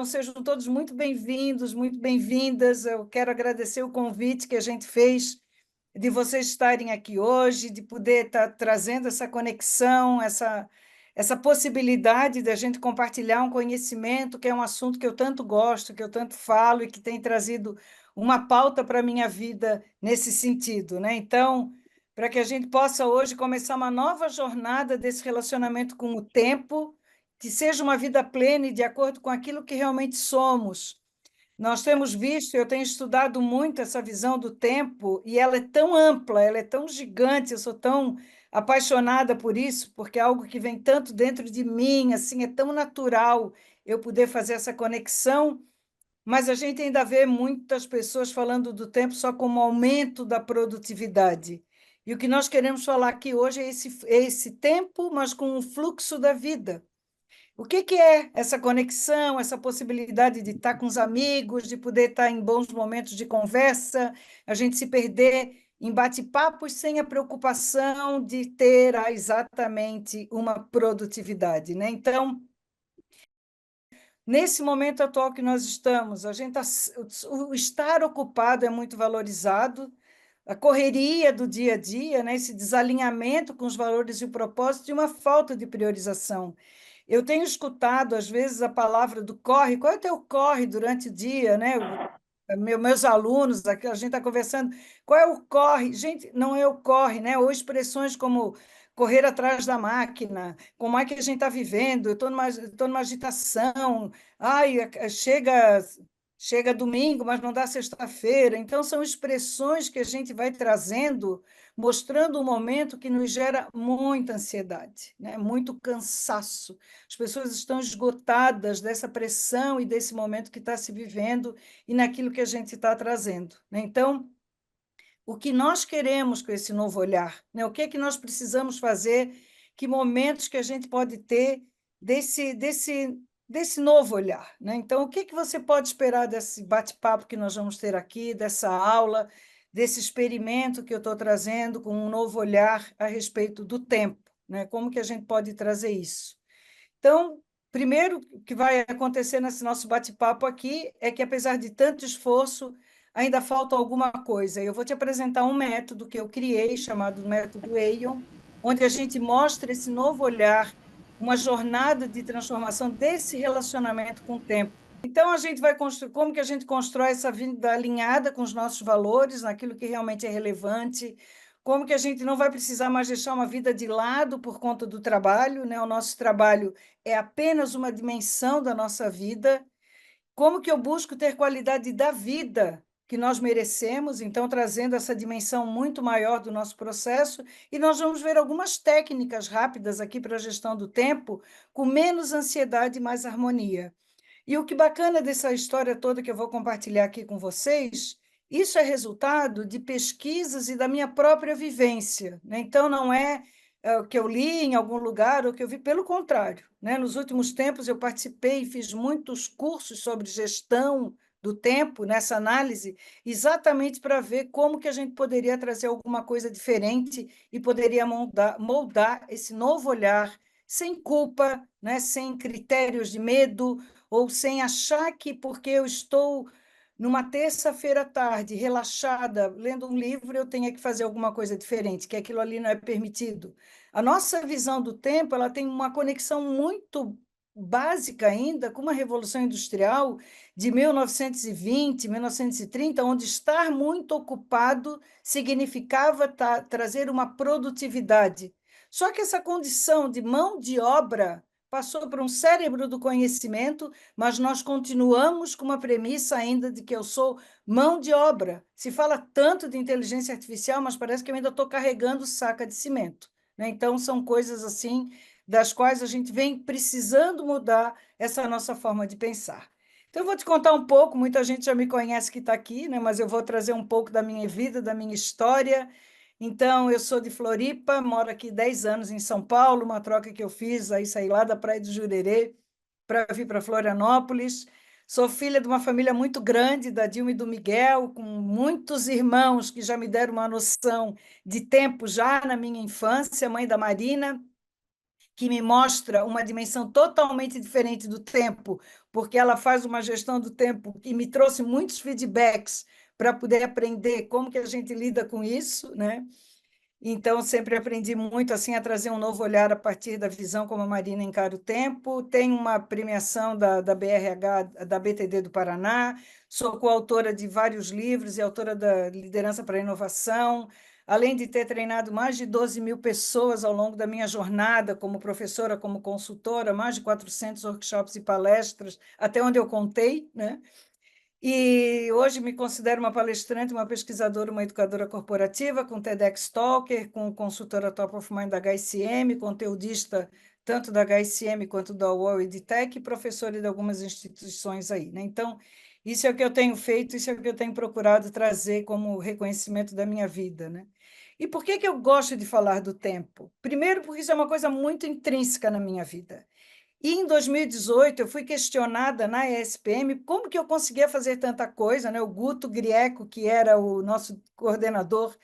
Então, sejam todos muito bem-vindos, muito bem-vindas. Eu quero agradecer o convite que a gente fez de vocês estarem aqui hoje, de poder estar trazendo essa conexão, essa possibilidade da gente compartilhar um conhecimento, que é um assunto que eu tanto gosto, que eu tanto falo e que tem trazido uma pauta para a minha vida nesse sentido, né? Então, para que a gente possa hoje começar uma nova jornada desse relacionamento com o tempo, que seja uma vida plena e de acordo com aquilo que realmente somos. Nós temos visto, eu tenho estudado muito essa visão do tempo, e ela é tão ampla, ela é tão gigante, eu sou tão apaixonada por isso, porque é algo que vem tanto dentro de mim, assim, é tão natural eu poder fazer essa conexão, mas a gente ainda vê muitas pessoas falando do tempo só como aumento da produtividade. E o que nós queremos falar aqui hoje é esse tempo, mas com o fluxo da vida. O que que é essa conexão, essa possibilidade de estar com os amigos, de poder estar em bons momentos de conversa, a gente se perder em bate-papos sem a preocupação de ter exatamente uma produtividade, né? Então, nesse momento atual que nós estamos, o estar ocupado é muito valorizado, a correria do dia a dia, né? Esse desalinhamento com os valores e o propósito e uma falta de priorização. Eu tenho escutado, às vezes, a palavra do corre. Qual é o teu corre durante o dia, né? Meus alunos, aqui, a gente está conversando, qual é o corre? Gente, não é o corre, né? Ou expressões como correr atrás da máquina, como é que a gente está vivendo, eu estou numa agitação, ai, chega domingo, mas não dá sexta-feira. Então, são expressões que a gente vai trazendo, mostrando um momento que nos gera muita ansiedade, né? Muito cansaço. As pessoas estão esgotadas dessa pressão e desse momento que está se vivendo e naquilo que a gente está trazendo, né? Então, o que nós queremos com esse novo olhar, né? O que é que nós precisamos fazer, que momentos que a gente pode ter desse novo olhar, né? Então, o que que você pode esperar desse bate-papo que nós vamos ter aqui, dessa aula, desse experimento que eu estou trazendo com um novo olhar a respeito do tempo, né? Como que a gente pode trazer isso? Então, primeiro que vai acontecer nesse nosso bate-papo aqui é que, apesar de tanto esforço, ainda falta alguma coisa. Eu vou te apresentar um método que eu criei, chamado método Aeon, onde a gente mostra esse novo olhar, uma jornada de transformação desse relacionamento com o tempo. Então, a gente vai construir, como que a gente constrói essa vida alinhada com os nossos valores, naquilo que realmente é relevante, como que a gente não vai precisar mais deixar uma vida de lado por conta do trabalho, né? O nosso trabalho é apenas uma dimensão da nossa vida. Como que eu busco ter qualidade da vida que nós merecemos, então trazendo essa dimensão muito maior do nosso processo, e nós vamos ver algumas técnicas rápidas aqui para a gestão do tempo, com menos ansiedade e mais harmonia. E o que bacana dessa história toda que eu vou compartilhar aqui com vocês, isso é resultado de pesquisas e da minha própria vivência, né? Então, não é o que eu li em algum lugar ou que eu vi, pelo contrário, né? Nos últimos tempos, eu participei e fiz muitos cursos sobre gestão do tempo, nessa análise, exatamente para ver como que a gente poderia trazer alguma coisa diferente e poderia moldar esse novo olhar, sem culpa, né? Sem critérios de medo, ou sem achar que porque eu estou numa terça-feira à tarde, relaxada, lendo um livro, eu tenha que fazer alguma coisa diferente, que aquilo ali não é permitido. A nossa visão do tempo, ela tem uma conexão muito básica ainda com uma revolução industrial de 1920, 1930, onde estar muito ocupado significava trazer uma produtividade. Só que essa condição de mão de obra passou para um cérebro do conhecimento, mas nós continuamos com uma premissa ainda de que eu sou mão de obra. Se fala tanto de inteligência artificial, mas parece que eu ainda estou carregando saca de cimento, né? Então, são coisas assim das quais a gente vem precisando mudar essa nossa forma de pensar. Então, eu vou te contar um pouco, muita gente já me conhece que está aqui, né? Mas eu vou trazer um pouco da minha vida, da minha história. Então, eu sou de Floripa, moro aqui 10 anos em São Paulo, uma troca que eu fiz, aí saí lá da Praia do Jurerê para vir para Florianópolis. Sou filha de uma família muito grande, da Dilma e do Miguel, com muitos irmãos que já me deram uma noção de tempo já na minha infância, mãe da Marina. que me mostra uma dimensão totalmente diferente do tempo, porque ela faz uma gestão do tempo e me trouxe muitos feedbacks para poder aprender como que a gente lida com isso, né? Então, sempre aprendi muito assim a trazer um novo olhar a partir da visão como a Marina encara o tempo. Tem uma premiação da BRH, da BTD do Paraná, sou coautora de vários livros e autora da Liderança para a Inovação, além de ter treinado mais de 12 mil pessoas ao longo da minha jornada como professora, como consultora, mais de 400 workshops e palestras, até onde eu contei, né? E hoje me considero uma palestrante, uma pesquisadora, uma educadora corporativa, com TEDx Talker, com consultora Top of Mind da HSM, conteudista tanto da HSM quanto da UOL EdTech, e professora de algumas instituições aí, né? Então, isso é o que eu tenho feito, isso é o que eu tenho procurado trazer como reconhecimento da minha vida, né? E por que que eu gosto de falar do tempo? Primeiro, porque isso é uma coisa muito intrínseca na minha vida. E em 2018 eu fui questionada na ESPM como que eu conseguia fazer tanta coisa, né? O Guto Grieco, que era o nosso coordenador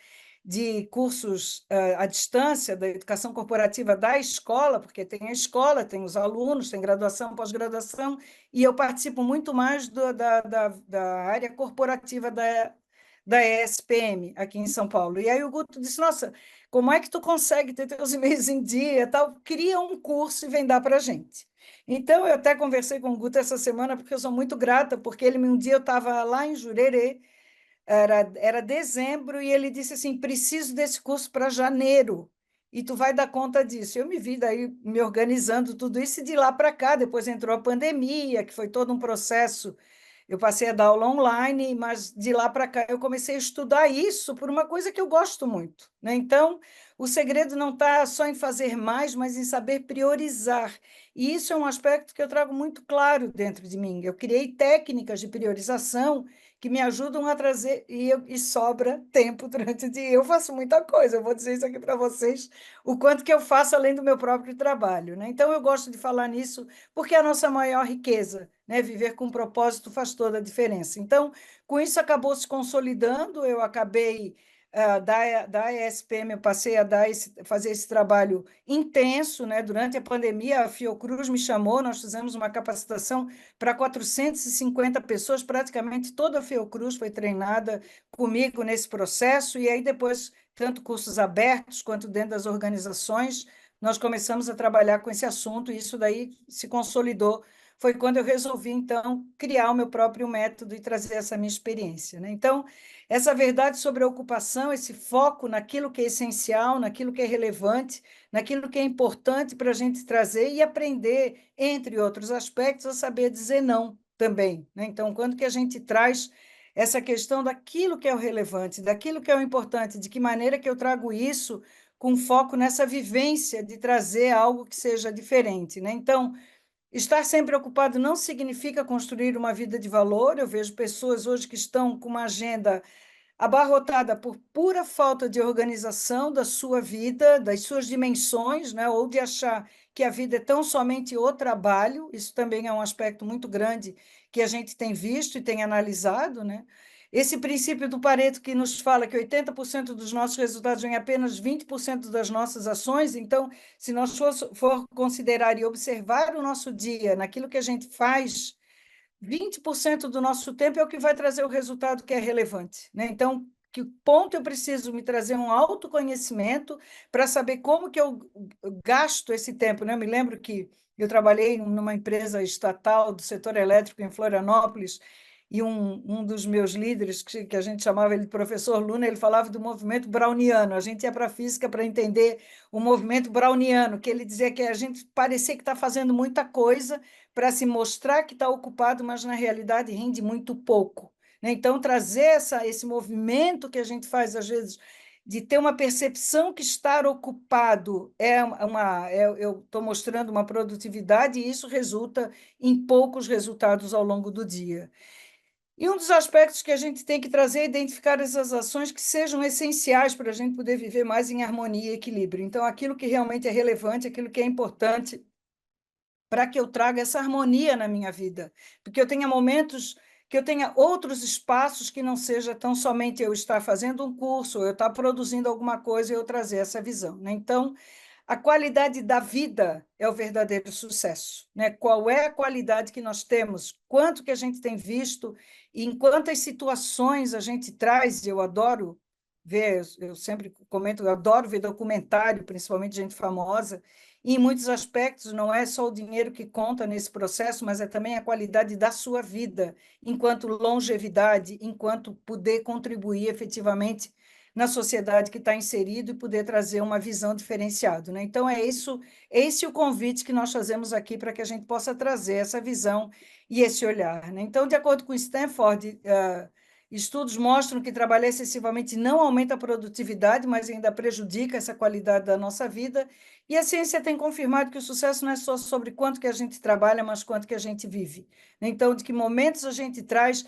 de cursos à distância da educação corporativa da escola, porque tem a escola, tem os alunos, tem graduação, pós-graduação, e eu participo muito mais da área corporativa da ESPM aqui em São Paulo. E aí o Guto disse, nossa, como é que tu consegue ter teus e-mails em dia, tal? Cria um curso e vem dar para a gente. Então, eu até conversei com o Guto essa semana, porque eu sou muito grata, porque ele um dia eu estava lá em Jurerê, era dezembro, e ele disse assim: preciso desse curso para janeiro, e tu vai dar conta disso. Eu me vi daí me organizando tudo isso, e de lá para cá, depois entrou a pandemia, que foi todo um processo. Eu passei a dar aula online, mas de lá para cá eu comecei a estudar isso por uma coisa que eu gosto muito, né? Então, o segredo não está só em fazer mais, mas em saber priorizar. E isso é um aspecto que eu trago muito claro dentro de mim. Eu criei técnicas de priorização que me ajudam a trazer, e sobra tempo durante o dia. Eu faço muita coisa, eu vou dizer isso aqui para vocês, o quanto que eu faço além do meu próprio trabalho, né? Então, eu gosto de falar nisso porque é a nossa maior riqueza, né? Viver com propósito faz toda a diferença. Então, com isso acabou se consolidando, eu acabei da ESPM, eu passei a fazer esse trabalho intenso, né? Durante a pandemia, a Fiocruz me chamou, nós fizemos uma capacitação para 450 pessoas, praticamente toda a Fiocruz foi treinada comigo nesse processo, e aí depois, tanto cursos abertos quanto dentro das organizações, nós começamos a trabalhar com esse assunto, e isso daí se consolidou. Foi quando eu resolvi, então, criar o meu próprio método e trazer essa minha experiência, né? Então, essa verdade sobre a ocupação, esse foco naquilo que é essencial, naquilo que é relevante, naquilo que é importante para a gente trazer e aprender, entre outros aspectos, a saber dizer não também, né? Então, quando que a gente traz essa questão daquilo que é o relevante, daquilo que é o importante, de que maneira que eu trago isso com foco nessa vivência de trazer algo que seja diferente, né? Então, estar sempre ocupado não significa construir uma vida de valor. Eu vejo pessoas hoje que estão com uma agenda abarrotada por pura falta de organização da sua vida, das suas dimensões, né? Ou de achar que a vida é tão somente o trabalho. Isso também é um aspecto muito grande que a gente tem visto e tem analisado, né? Esse princípio do Pareto que nos fala que 80% dos nossos resultados vêm apenas 20% das nossas ações. Então, se nós for considerar e observar o nosso dia naquilo que a gente faz, 20% do nosso tempo é o que vai trazer o resultado que é relevante, né? Então, que ponto eu preciso me trazer um autoconhecimento para saber como que eu gasto esse tempo, né? Eu me lembro que eu trabalhei numa empresa estatal do setor elétrico em Florianópolis, e um dos meus líderes, que a gente chamava ele de professor Luna, ele falava do movimento browniano. A gente ia para a física para entender o movimento browniano, que ele dizia que a gente parecia que está fazendo muita coisa para se mostrar que está ocupado, mas na realidade rende muito pouco, né? Então, trazer esse movimento que a gente faz, às vezes, de ter uma percepção que estar ocupado eu estou mostrando uma produtividade, e isso resulta em poucos resultados ao longo do dia. E um dos aspectos que a gente tem que trazer é identificar essas ações que sejam essenciais para a gente poder viver mais em harmonia e equilíbrio. Então, aquilo que realmente é relevante, aquilo que é importante, para que eu traga essa harmonia na minha vida, porque eu tenha momentos que eu tenha outros espaços que não seja tão somente eu estar fazendo um curso, ou eu estar produzindo alguma coisa e eu trazer essa visão, né? Então, a qualidade da vida é o verdadeiro sucesso, né? Qual é a qualidade que nós temos, quanto que a gente tem visto, e em quantas situações a gente traz. Eu adoro ver, eu sempre comento, eu adoro ver documentário, principalmente gente famosa, e em muitos aspectos não é só o dinheiro que conta nesse processo, mas é também a qualidade da sua vida, enquanto longevidade, enquanto poder contribuir efetivamente na sociedade que está inserido e poder trazer uma visão diferenciada, né? Então, é isso, esse o convite que nós fazemos aqui para que a gente possa trazer essa visão e esse olhar, né? Então, de acordo com Stanford, estudos mostram que trabalhar excessivamente não aumenta a produtividade, mas ainda prejudica essa qualidade da nossa vida, e a ciência tem confirmado que o sucesso não é só sobre quanto que a gente trabalha, mas quanto que a gente vive, né? Então, de que momentos a gente traz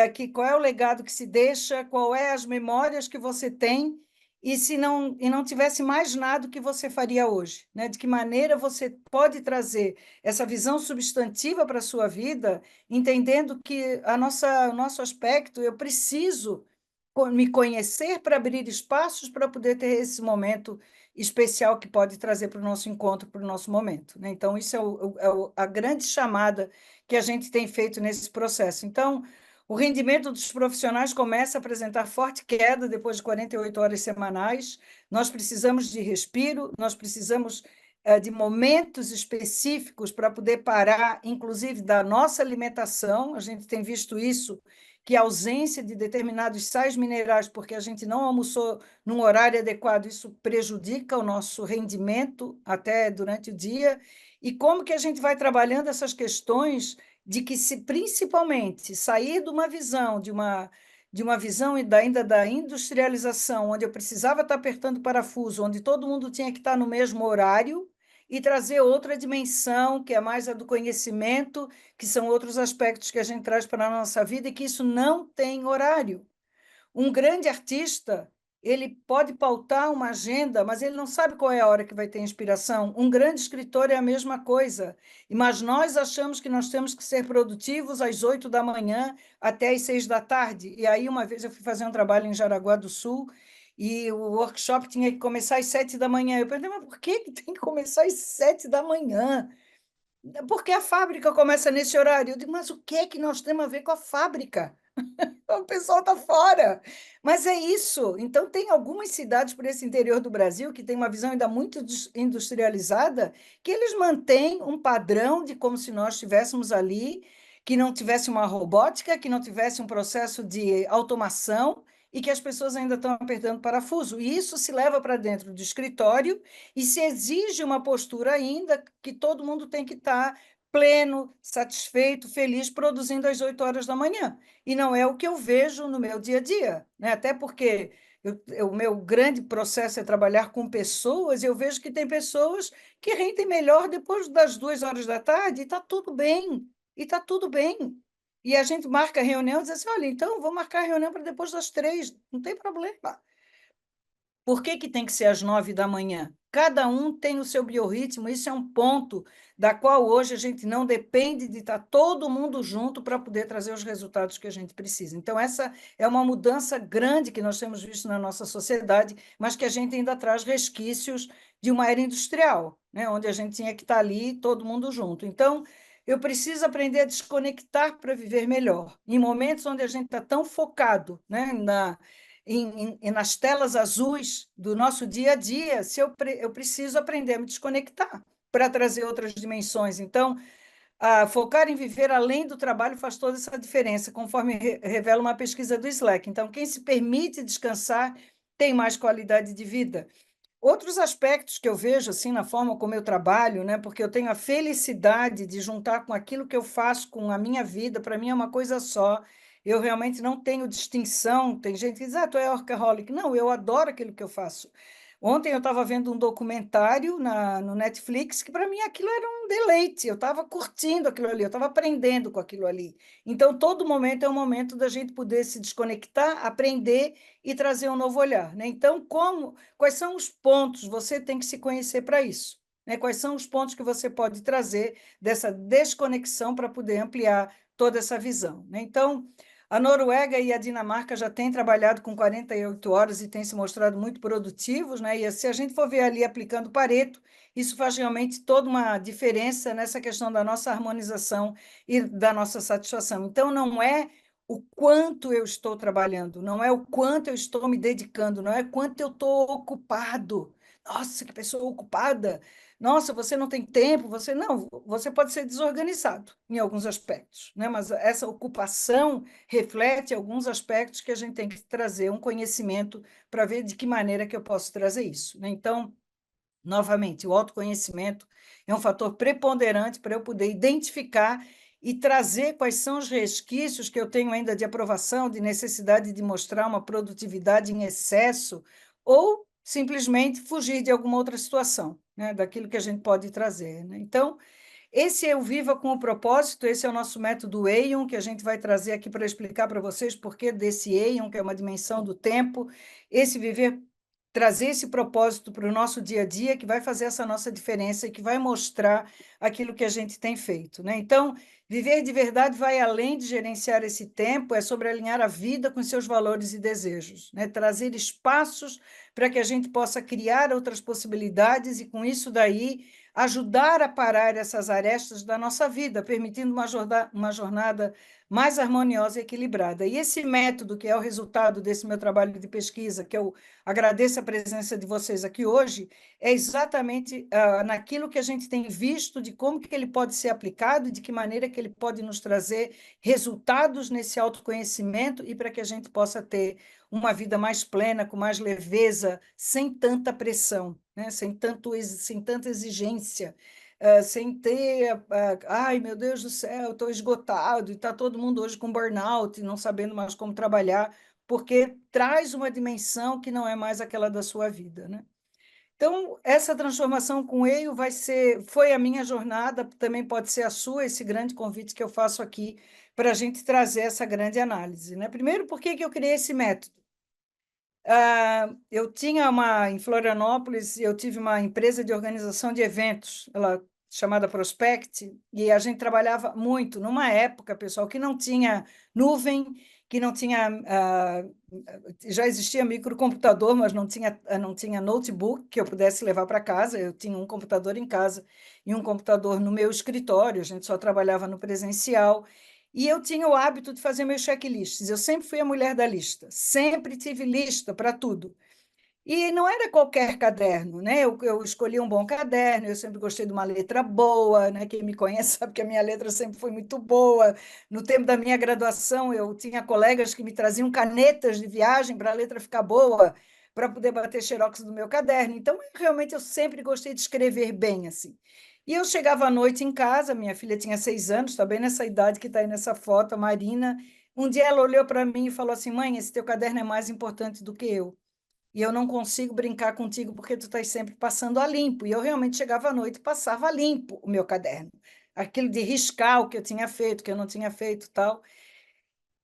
aqui, qual é o legado que se deixa, qual é as memórias que você tem, e se não tivesse mais nada, o que você faria hoje, né? De que maneira você pode trazer essa visão substantiva para a sua vida, entendendo que o nosso aspecto, eu preciso me conhecer para abrir espaços para poder ter esse momento especial que pode trazer para o nosso encontro, para o nosso momento, né? Então, isso a grande chamada que a gente tem feito nesse processo. Então, o rendimento dos profissionais começa a apresentar forte queda depois de 48 horas semanais. Nós precisamos de respiro, nós precisamos de momentos específicos para poder parar, inclusive da nossa alimentação. A gente tem visto isso, que a ausência de determinados sais minerais, porque a gente não almoçou num horário adequado, isso prejudica o nosso rendimento até durante o dia. E como que a gente vai trabalhando essas questões de que, se principalmente sair de uma visão, de uma visão ainda da industrialização, onde eu precisava estar apertando parafuso, onde todo mundo tinha que estar no mesmo horário, e trazer outra dimensão, que é mais a do conhecimento, que são outros aspectos que a gente traz para a nossa vida, e que isso não tem horário. Um grande artista, ele pode pautar uma agenda, mas ele não sabe qual é a hora que vai ter inspiração. Um grande escritor é a mesma coisa. Mas nós achamos que nós temos que ser produtivos às 8 da manhã até às 6 da tarde. E aí, uma vez eu fui fazer um trabalho em Jaraguá do Sul, e o workshop tinha que começar às 7 da manhã. Eu perguntei, mas por que tem que começar às 7 da manhã? Porque a fábrica começa nesse horário. Eu digo, mas o que é que nós temos a ver com a fábrica? O pessoal está fora. Mas é isso. Então, tem algumas cidades por esse interior do Brasil que tem uma visão ainda muito industrializada, que eles mantêm um padrão de como se nós estivéssemos ali, que não tivesse uma robótica, que não tivesse um processo de automação, e que as pessoas ainda estão apertando parafuso. E isso se leva para dentro do escritório e se exige uma postura ainda que todo mundo tem que estar pleno, satisfeito, feliz, produzindo às 8 horas da manhã. E não é o que eu vejo no meu dia a dia, né? Até porque o meu grande processo é trabalhar com pessoas, e eu vejo que tem pessoas que rendem melhor depois das 2 horas da tarde, e está tudo bem, e está tudo bem. E a gente marca reunião e diz assim, olha, então vou marcar a reunião para depois das 3, não tem problema. Por que que tem que ser às 9 da manhã? Cada um tem o seu biorritmo, isso é um ponto da qual hoje a gente não depende de estar todo mundo junto para poder trazer os resultados que a gente precisa. Então, essa é uma mudança grande que nós temos visto na nossa sociedade, mas que a gente ainda traz resquícios de uma era industrial, né? Onde a gente tinha que estar ali todo mundo junto. Então, eu preciso aprender a desconectar para viver melhor. Em momentos onde a gente está tão focado, né, nas telas azuis do nosso dia a dia, se eu preciso aprender a me desconectar para trazer outras dimensões. Então, focar em viver além do trabalho faz toda essa diferença, conforme revela uma pesquisa do Slack. Então, quem se permite descansar tem mais qualidade de vida. Outros aspectos que eu vejo assim na forma como eu trabalho, né? Porque eu tenho a felicidade de juntar com aquilo que eu faço com a minha vida, para mim é uma coisa só. Eu realmente não tenho distinção. Tem gente que diz, tu é workaholic. Não, eu adoro aquilo que eu faço. Ontem eu estava vendo um documentário no Netflix que para mim aquilo era um deleite. Eu estava curtindo aquilo ali, eu estava aprendendo com aquilo ali. Então, todo momento é um momento da gente poder se desconectar, aprender e trazer um novo olhar, né? Então, quais são os pontos? Você tem que se conhecer para isso, né? Quais são os pontos que você pode trazer dessa desconexão para poder ampliar toda essa visão, né? Então, A Noruega e a Dinamarca já têm trabalhado com 48 horas e têm se mostrado muito produtivos, né? E se a gente for ver ali aplicando Pareto, isso faz realmente toda uma diferença nessa questão da nossa harmonização e da nossa satisfação. Então, não é o quanto eu estou trabalhando, não é o quanto eu estou me dedicando, não é quanto eu estou ocupado. Nossa, que pessoa ocupada! Nossa, você não tem tempo, você não, você pode ser desorganizado em alguns aspectos, né? Mas essa ocupação reflete alguns aspectos que a gente tem que trazer um conhecimento para ver de que maneira que eu posso trazer isso, né? Então, novamente, o autoconhecimento é um fator preponderante para eu poder identificar e trazer quais são os resquícios que eu tenho ainda de aprovação, de necessidade de mostrar uma produtividade em excesso, ou simplesmente fugir de alguma outra situação, né, daquilo que a gente pode trazer, né? Então, esse é o Viva com o Propósito, esse é o nosso método Aeon, que a gente vai trazer aqui para explicar para vocês por que desse Aeon, que é uma dimensão do tempo, esse viver, trazer esse propósito para o nosso dia a dia, que vai fazer essa nossa diferença e que vai mostrar aquilo que a gente tem feito, né? Então, viver de verdade vai além de gerenciar esse tempo, é sobre alinhar a vida com seus valores e desejos, né? Trazer espaços para que a gente possa criar outras possibilidades e, com isso daí, ajudar a parar essas arestas da nossa vida, permitindo uma jornada mais harmoniosa e equilibrada. E esse método, que é o resultado desse meu trabalho de pesquisa, que eu agradeço a presença de vocês aqui hoje, é exatamente naquilo que a gente tem visto de como que ele pode ser aplicado, de que maneira que ele pode nos trazer resultados nesse autoconhecimento e para que a gente possa ter uma vida mais plena, com mais leveza, sem tanta pressão, né? Sem tanta exigência, sem ter, ai meu Deus do céu, estou esgotado, e está todo mundo hoje com burnout, não sabendo mais como trabalhar, porque traz uma dimensão que não é mais aquela da sua vida, né? Então, essa transformação com o EIO foi a minha jornada, também pode ser a sua, esse grande convite que eu faço aqui para a gente trazer essa grande análise, né? Primeiro, por que que eu criei esse método? Eu tinha em Florianópolis, eu tive uma empresa de organização de eventos, ela chamada Prospect, e a gente trabalhava muito numa época, pessoal, que não tinha nuvem, que não tinha, já existia microcomputador, mas não tinha notebook que eu pudesse levar para casa. Eu tinha um computador em casa e um computador no meu escritório, a gente só trabalhava no presencial. E eu tinha o hábito de fazer meus checklists. Eu sempre fui a mulher da lista, sempre tive lista para tudo. E não era qualquer caderno, né? Eu escolhi um bom caderno, eu sempre gostei de uma letra boa, né? Quem me conhece sabe que a minha letra sempre foi muito boa. No tempo da minha graduação, eu tinha colegas que me traziam canetas de viagem para a letra ficar boa, para poder bater xerox do meu caderno. Então, realmente, eu sempre gostei de escrever bem, assim. E eu chegava à noite em casa, minha filha tinha 6 anos, está bem nessa idade que está aí nessa foto, a Marina. Um dia ela olhou para mim e falou assim: Mãe, esse teu caderno é mais importante do que eu. E eu não consigo brincar contigo porque tu estás sempre passando a limpo. E eu realmente chegava à noite e passava a limpo o meu caderno. Aquilo de riscar o que eu tinha feito, o que eu não tinha feito, tal.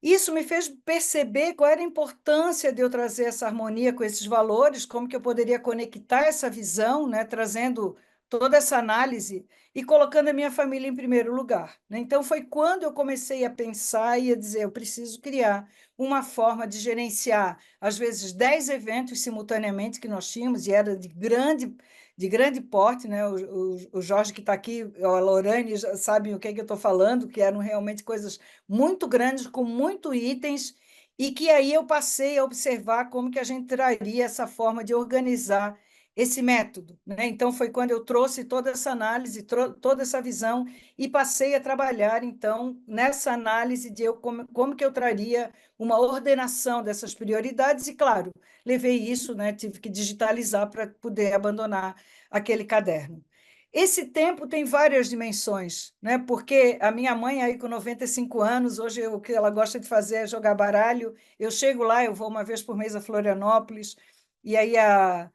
Isso me fez perceber qual era a importância de eu trazer essa harmonia com esses valores, como que eu poderia conectar essa visão, né, trazendo toda essa análise e colocando a minha família em primeiro lugar, né? Então foi quando eu comecei a pensar e a dizer, eu preciso criar uma forma de gerenciar, às vezes, 10 eventos simultaneamente que nós tínhamos, e era de grande porte, né? O Jorge que está aqui, a Lorane, já sabem o que é que eu estou falando, que eram realmente coisas muito grandes, com muitos itens, e que aí eu passei a observar como que a gente traria essa forma de organizar esse método, né? Então, foi quando eu trouxe toda essa análise, toda essa visão, e passei a trabalhar, então, nessa análise de como que eu traria uma ordenação dessas prioridades, e, claro, levei isso, né? Tive que digitalizar para poder abandonar aquele caderno. Esse tempo tem várias dimensões, né? Porque a minha mãe, aí com 95 anos, hoje o que ela gosta de fazer é jogar baralho. Eu chego lá, eu vou uma vez por mês a Florianópolis, e aí a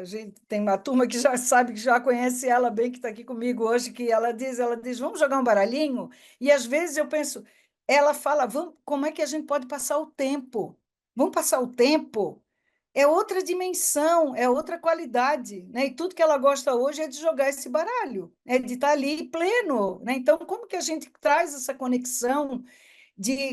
gente tem uma turma que já sabe, que já conhece ela bem, que está aqui comigo hoje, que ela diz, vamos jogar um baralhinho? E às vezes eu penso, ela fala, vamos, como é que a gente pode passar o tempo? Vamos passar o tempo? É outra dimensão, é outra qualidade, né? E tudo que ela gosta hoje é de jogar esse baralho, é de estar ali pleno, né? Então, como que a gente traz essa conexão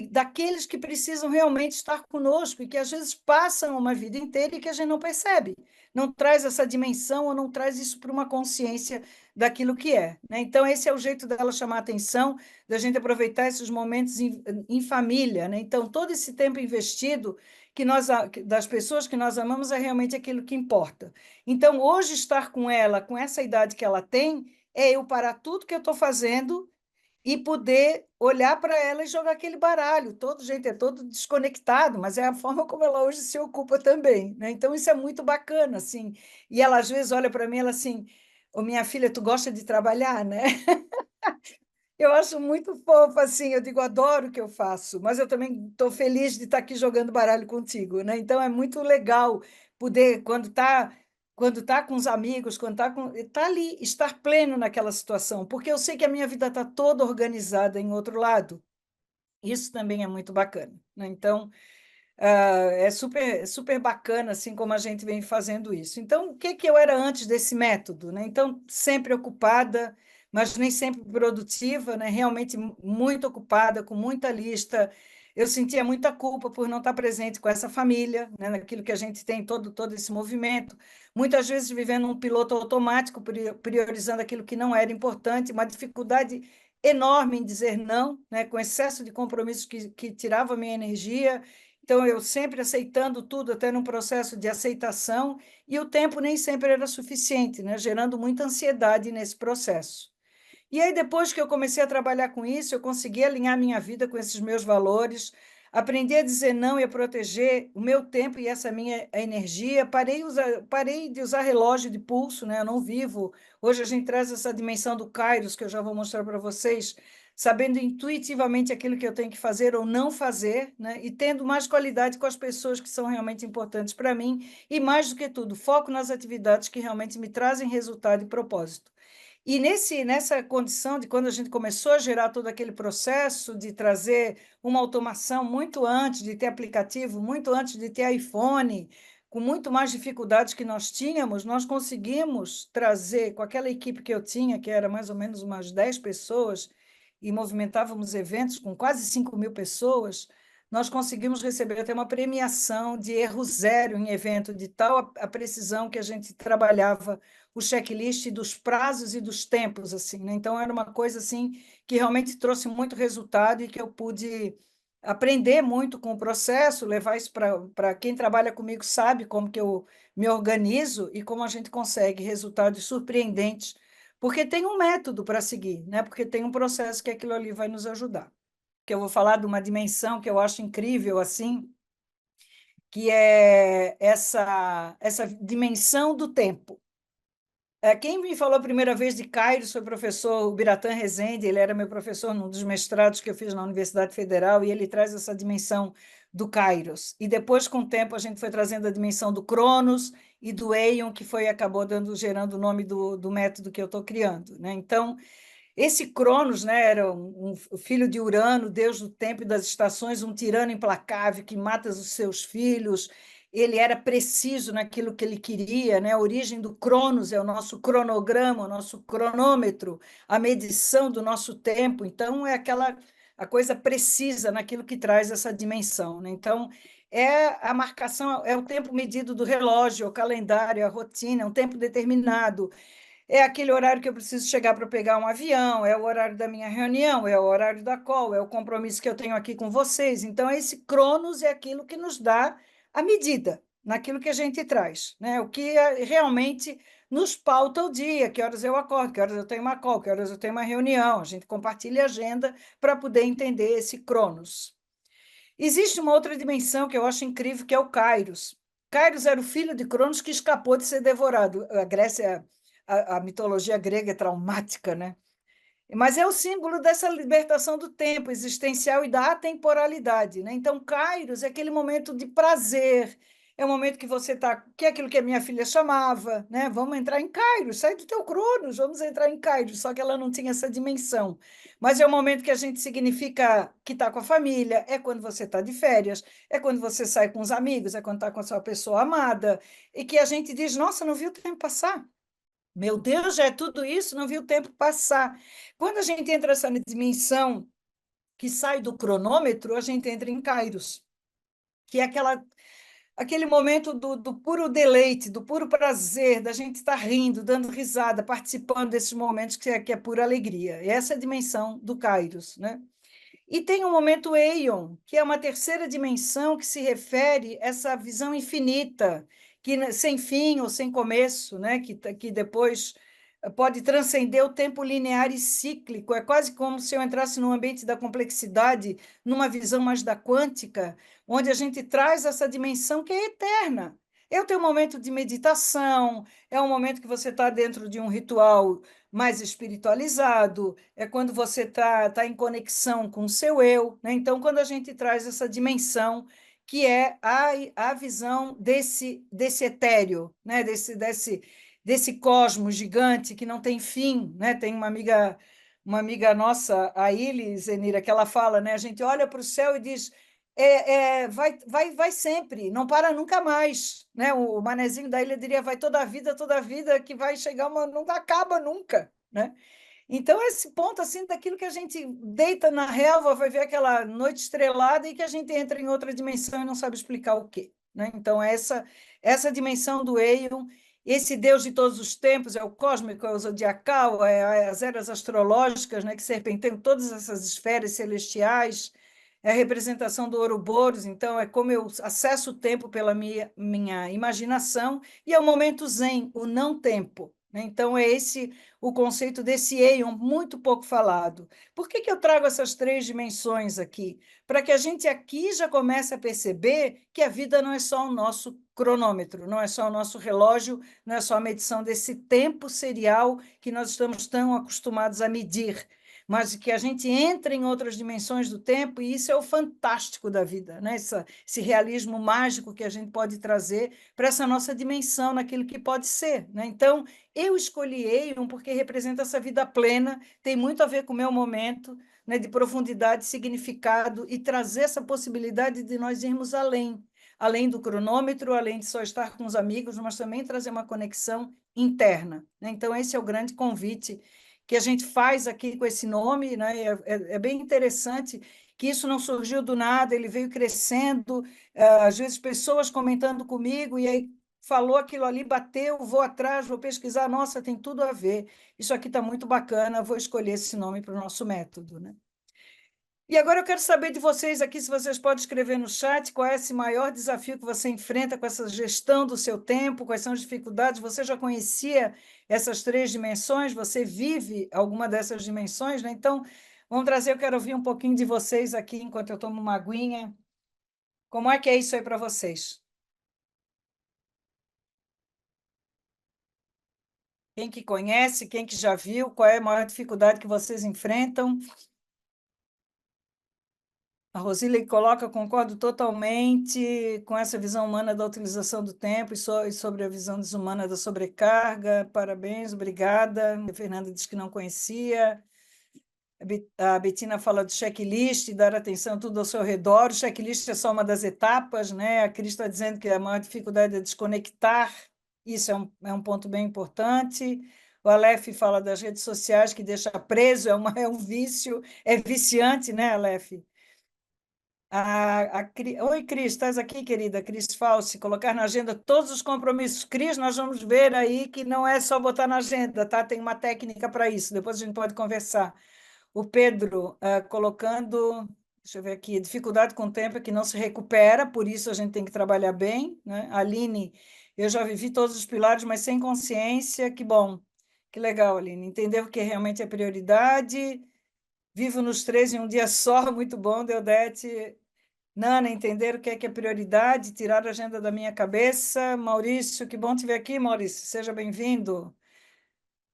daqueles que precisam realmente estar conosco e que às vezes passam uma vida inteira e que a gente não percebe, não traz essa dimensão ou não traz isso para uma consciência daquilo que é, né? Então, esse é o jeito dela chamar a atenção, da gente aproveitar esses momentos em família, né? Então, todo esse tempo investido das pessoas que nós amamos é realmente aquilo que importa. Então, hoje, estar com ela, com essa idade que ela tem, é eu parar tudo que eu estou fazendo e poder olhar para ela e jogar aquele baralho. Todo jeito é todo desconectado, mas é a forma como ela hoje se ocupa também, né? Então isso é muito bacana, assim. E ela às vezes olha para mim, ela assim, ô minha filha, tu gosta de trabalhar, né? Eu acho muito fofo, assim, eu digo, adoro o que eu faço, mas eu também estou feliz de estar aqui jogando baralho contigo, né? Então é muito legal poder, quando tá com os amigos, tá ali, estar pleno naquela situação, porque eu sei que a minha vida está toda organizada em outro lado. Isso também é muito bacana, né? Então, é super bacana, assim, como a gente vem fazendo isso. Então, o que que eu era antes desse método, né? Então, sempre ocupada, mas nem sempre produtiva, né? Realmente muito ocupada, com muita lista. Eu sentia muita culpa por não estar presente com essa família, né? Naquilo que a gente tem, todo esse movimento. Muitas vezes vivendo um piloto automático, priorizando aquilo que não era importante, uma dificuldade enorme em dizer não, né? Com excesso de compromissos que tirava a minha energia, então, eu sempre aceitando tudo, até num processo de aceitação, e o tempo nem sempre era suficiente, né? Gerando muita ansiedade nesse processo. E aí, depois que eu comecei a trabalhar com isso, eu consegui alinhar minha vida com esses meus valores, aprendi a dizer não e a proteger o meu tempo e essa minha energia. Parei de usar relógio de pulso, né? Eu não vivo. Hoje a gente traz essa dimensão do Kairos, que eu já vou mostrar para vocês, sabendo intuitivamente aquilo que eu tenho que fazer ou não fazer, né? E tendo mais qualidade com as pessoas que são realmente importantes para mim, e mais do que tudo, foco nas atividades que realmente me trazem resultado e propósito. E nessa condição de quando a gente começou a gerar todo aquele processo de trazer uma automação muito antes de ter aplicativo, muito antes de ter iPhone, com muito mais dificuldades que nós tínhamos, nós conseguimos trazer com aquela equipe que eu tinha, que era mais ou menos umas 10 pessoas, e movimentávamos eventos com quase 5.000 pessoas, nós conseguimos receber até uma premiação de erro zero em evento, de tal a precisão que a gente trabalhava o checklist dos prazos e dos tempos, assim, né? Então, era uma coisa, assim, que realmente trouxe muito resultado e que eu pude aprender muito com o processo, levar isso para quem trabalha comigo sabe como que eu me organizo e como a gente consegue resultados surpreendentes, porque tem um método para seguir, né? Porque tem um processo que aquilo ali vai nos ajudar. Que eu vou falar de uma dimensão que eu acho incrível, assim, que é essa dimensão do tempo. Quem me falou a primeira vez de Kairos foi o professor Biratã Rezende, ele era meu professor num dos mestrados que eu fiz na Universidade Federal, e ele traz essa dimensão do Kairos. E depois, com o tempo, a gente foi trazendo a dimensão do Cronos e do Eion, que acabou gerando o nome do método que eu estou criando, né? Então, esse Cronos, né, era um filho de Urano, deus do tempo e das estações, um tirano implacável que mata os seus filhos. Ele era preciso naquilo que ele queria, né? A origem do Cronos é o nosso cronograma, o nosso cronômetro, a medição do nosso tempo. Então, é a coisa precisa naquilo que traz essa dimensão, né? Então, é a marcação, é o tempo medido do relógio, o calendário, a rotina, é um tempo determinado, é aquele horário que eu preciso chegar para pegar um avião, é o horário da minha reunião, é o horário da call, é o compromisso que eu tenho aqui com vocês. Então, esse Cronos é aquilo que nos dá a medida naquilo que a gente traz, né? O que realmente nos pauta o dia, que horas eu acordo, que horas eu tenho uma call, que horas eu tenho uma reunião. A gente compartilha a agenda para poder entender esse Cronos. Existe uma outra dimensão que eu acho incrível, que é o Kairos. Kairos era o filho de Cronos que escapou de ser devorado. A Grécia, a mitologia grega é traumática, né? Mas é o símbolo dessa libertação do tempo existencial e da atemporalidade, né? Então, Kairos é aquele momento de prazer, é o momento que você está, que é aquilo que a minha filha chamava, né? Vamos entrar em Kairos, sai do teu Cronos, vamos entrar em Kairos, só que ela não tinha essa dimensão. Mas é o momento que a gente significa que está com a família, é quando você está de férias, é quando você sai com os amigos, é quando está com a sua pessoa amada, e que a gente diz, nossa, não viu o tempo passar. Meu Deus, já é tudo isso, não vi o tempo passar. Quando a gente entra nessa dimensão que sai do cronômetro, a gente entra em Kairos, que é aquele momento do puro deleite, do puro prazer, da gente estar rindo, dando risada, participando desses momentos que é pura alegria. E essa é a dimensão do Kairos, né? E tem o momento Eion, que é uma terceira dimensão que se refere a essa visão infinita, que sem fim ou sem começo, né? que depois pode transcender o tempo linear e cíclico. É quase como se eu entrasse no ambiente da complexidade, numa visão mais da quântica, onde a gente traz essa dimensão que é eterna. Eu tenho um momento de meditação, é um momento que você está dentro de um ritual mais espiritualizado, é quando você tá em conexão com o seu eu, né? Então, quando a gente traz essa dimensão que é a visão desse etéreo, né? Desse cosmos gigante que não tem fim, né? Tem uma amiga nossa, a Ilis, Zenira, que ela fala, né? A gente olha para o céu e diz vai sempre, não para nunca mais, né? O manezinho da ilha diria vai toda a vida que vai chegar uma, não acaba nunca, né? Então esse ponto assim daquilo que a gente deita na relva, vai ver aquela noite estrelada e que a gente entra em outra dimensão e não sabe explicar o quê, né? Então essa dimensão do Eion, esse Deus de todos os tempos, é o cósmico, é o zodiacal, é as eras astrológicas, né, que serpenteiam todas essas esferas celestiais, é a representação do Ouroboros, então é como eu acesso o tempo pela minha imaginação, e é o momento zen, o não tempo, né? Então é esse o conceito desse Eion, muito pouco falado. Por que eu trago essas três dimensões aqui? Para que a gente aqui já comece a perceber que a vida não é só o nosso cronômetro, não é só o nosso relógio, não é só a medição desse tempo serial que nós estamos tão acostumados a medir, mas que a gente entra em outras dimensões do tempo, e isso é o fantástico da vida, né? Esse realismo mágico que a gente pode trazer para essa nossa dimensão naquilo que pode ser, né? Então, eu escolhi Eion porque representa essa vida plena, tem muito a ver com o meu momento, né, de profundidade, significado, e trazer essa possibilidade de nós irmos além do cronômetro, além de só estar com os amigos, mas também trazer uma conexão interna, né? Então, esse é o grande convite que a gente faz aqui com esse nome, né? É bem interessante que isso não surgiu do nada, ele veio crescendo, às vezes pessoas comentando comigo, e aí falou aquilo ali, bateu, vou atrás, vou pesquisar, nossa, tem tudo a ver, isso aqui está muito bacana, vou escolher esse nome para o nosso método, né? E agora eu quero saber de vocês aqui, se vocês podem escrever no chat, qual é esse maior desafio que você enfrenta com essa gestão do seu tempo, quais são as dificuldades, você já conhecia essas três dimensões, você vive alguma dessas dimensões, né? Então, vamos trazer, eu quero ouvir um pouquinho de vocês aqui, enquanto eu tomo uma aguinha. Como é que é isso aí para vocês? Quem que conhece, quem que já viu, qual é a maior dificuldade que vocês enfrentam? A Rosília coloca, concordo totalmente com essa visão humana da utilização do tempo e sobre a visão desumana da sobrecarga. Parabéns, obrigada. A Fernanda diz que não conhecia. A Betina fala do checklist, dar atenção a tudo ao seu redor. O checklist é só uma das etapas, né? A Cris está dizendo que a maior dificuldade é desconectar. Isso é um ponto bem importante. O Aleph fala das redes sociais, que deixa preso, é um vício, é viciante, né, Aleph? Oi, Cris, estás aqui, querida? Cris Falsi, colocar na agenda todos os compromissos. Cris, nós vamos ver aí que não é só botar na agenda, tá? Tem uma técnica para isso, depois a gente pode conversar. O Pedro, colocando, deixa eu ver aqui, dificuldade com o tempo é que não se recupera, por isso a gente tem que trabalhar bem, né? Aline, eu já vivi todos os pilares, mas sem consciência, que bom. Que legal, Aline. Entendeu o que realmente é prioridade. Vivo nos três em um dia só, muito bom, Deodete. Nana, entender o que é prioridade, tirar a agenda da minha cabeça. Maurício, que bom te ver aqui, Maurício, seja bem-vindo.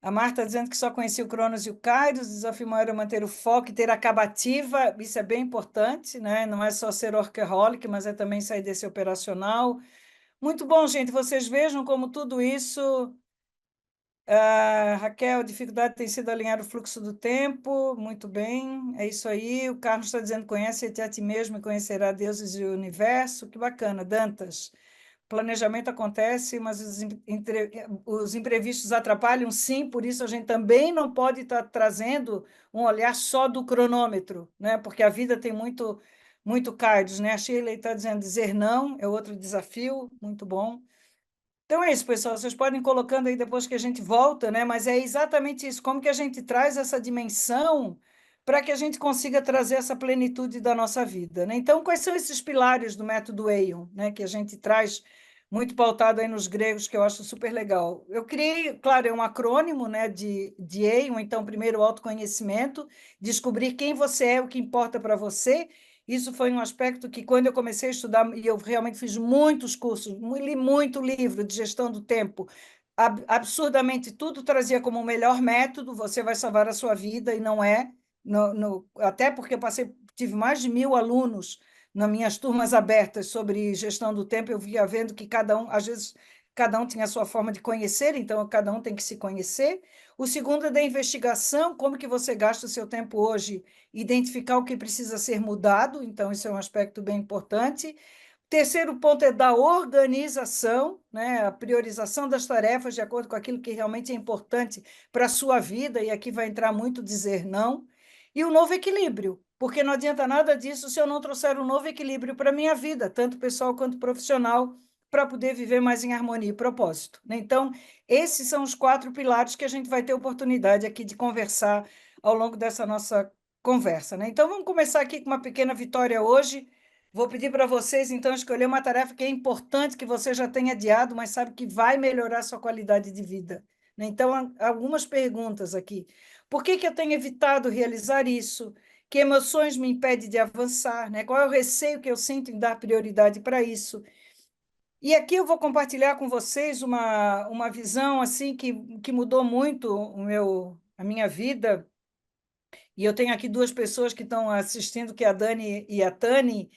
A Marta dizendo que só conhecia o Cronos e o Kairos, o desafio maior é manter o foco e ter a acabativa, isso é bem importante, né? Não é só ser workaholic, mas é também sair desse operacional. Muito bom, gente, vocês vejam como tudo isso. Raquel, a dificuldade tem sido alinhar o fluxo do tempo. Muito bem, é isso aí. O Carlos está dizendo: conhece-te a ti mesmo e conhecerá deuses e o universo. Que bacana, Dantas. planejamento acontece, mas os imprevistos atrapalham, sim, por isso a gente também não pode estar trazendo um olhar só do cronômetro, né? Porque a vida tem muito cards, né? A Shirley está dizendo dizer não é outro desafio, muito bom. Então é isso, pessoal. Vocês podem ir colocando aí depois que a gente volta, né? Mas é exatamente isso. Como que a gente traz essa dimensão para que a gente consiga trazer essa plenitude da nossa vida, né? Então, quais são esses pilares do método Eion, né? Que a gente traz muito pautado aí nos gregos, que eu acho super legal. Eu criei, claro, é um acrônimo, né? De Eion. Então, primeiro, o autoconhecimento, descobrir quem você é, o que importa para você. Isso foi um aspecto que, quando eu comecei a estudar, e eu realmente fiz muitos cursos, li muito livro de gestão do tempo, absurdamente tudo trazia como o melhor método, você vai salvar a sua vida, e não é. Até porque eu tive mais de 1.000 alunos nas minhas turmas abertas sobre gestão do tempo, eu via vendo que cada um, às vezes, cada um tinha a sua forma de conhecer, então cada um tem que se conhecer. O segundo é da investigação, como que você gasta o seu tempo hoje, identificar o que precisa ser mudado, então isso é um aspecto bem importante. Terceiro ponto é da organização, né? A priorização das tarefas de acordo com aquilo que realmente é importante para a sua vida, e aqui vai entrar muito dizer não. E o novo equilíbrio, porque não adianta nada disso se eu não trouxer um novo equilíbrio para a minha vida, tanto pessoal quanto profissional, para poder viver mais em harmonia e propósito, né? Então, esses são os 4 pilares que a gente vai ter oportunidade aqui de conversar ao longo dessa nossa conversa, né? Então, vamos começar aqui com uma pequena vitória hoje. Vou pedir para vocês, então, escolher uma tarefa que é importante, que você já tenha adiado, mas sabe que vai melhorar a sua qualidade de vida, né? Então, algumas perguntas aqui. Por que que eu tenho evitado realizar isso? Que emoções me impedem de avançar, né? Qual é o receio que eu sinto em dar prioridade para isso? E aqui eu vou compartilhar com vocês uma visão assim que mudou muito a minha vida. E eu tenho aqui 2 pessoas que estão assistindo, que é a Dani e a Tani,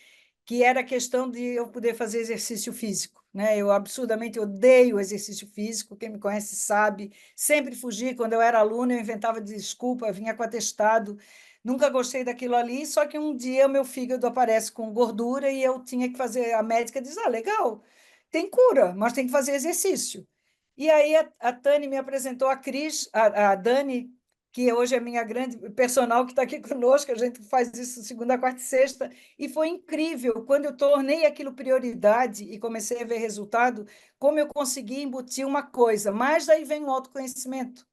que era a questão de eu poder fazer exercício físico, né? Eu absurdamente odeio exercício físico, quem me conhece sabe, sempre fugi, quando eu era aluna eu inventava desculpa, vinha com atestado, nunca gostei daquilo ali, só que um dia o meu fígado aparece com gordura e eu tinha que fazer, a médica diz, legal, tem cura, mas tem que fazer exercício. E aí a Tani me apresentou a Cris, a Dani, que hoje é minha grande personal, que está aqui conosco, a gente faz isso segunda, quarta e sexta, e foi incrível, quando eu tornei aquilo prioridade e comecei a ver resultado, como eu consegui embutir uma coisa, mas daí vem o autoconhecimento.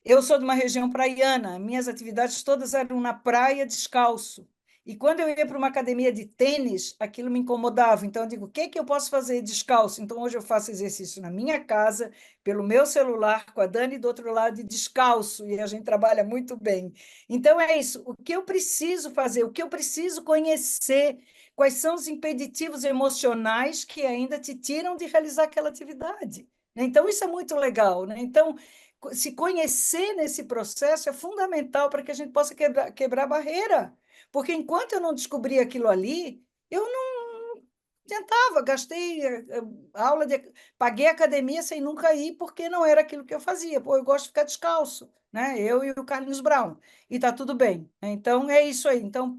Eu sou de uma região praiana, minhas atividades todas eram na praia, descalço. E quando eu ia para uma academia de tênis, aquilo me incomodava. Então, eu digo, o que é que eu posso fazer descalço? Então, hoje eu faço exercício na minha casa, pelo meu celular, com a Dani do outro lado, e descalço, e a gente trabalha muito bem. Então, é isso. O que eu preciso fazer? O que eu preciso conhecer? Quais são os impeditivos emocionais que ainda te tiram de realizar aquela atividade? Então, isso é muito legal, né? Então, se conhecer nesse processo é fundamental para que a gente possa quebrar barreira. Porque enquanto eu não descobri aquilo ali, eu não tentava, gastei aula de, paguei academia sem nunca ir, porque não era aquilo que eu fazia. Pô, eu gosto de ficar descalço, né? Eu e o Carlinhos Brown, e está tudo bem, né? Então, é isso aí. Então,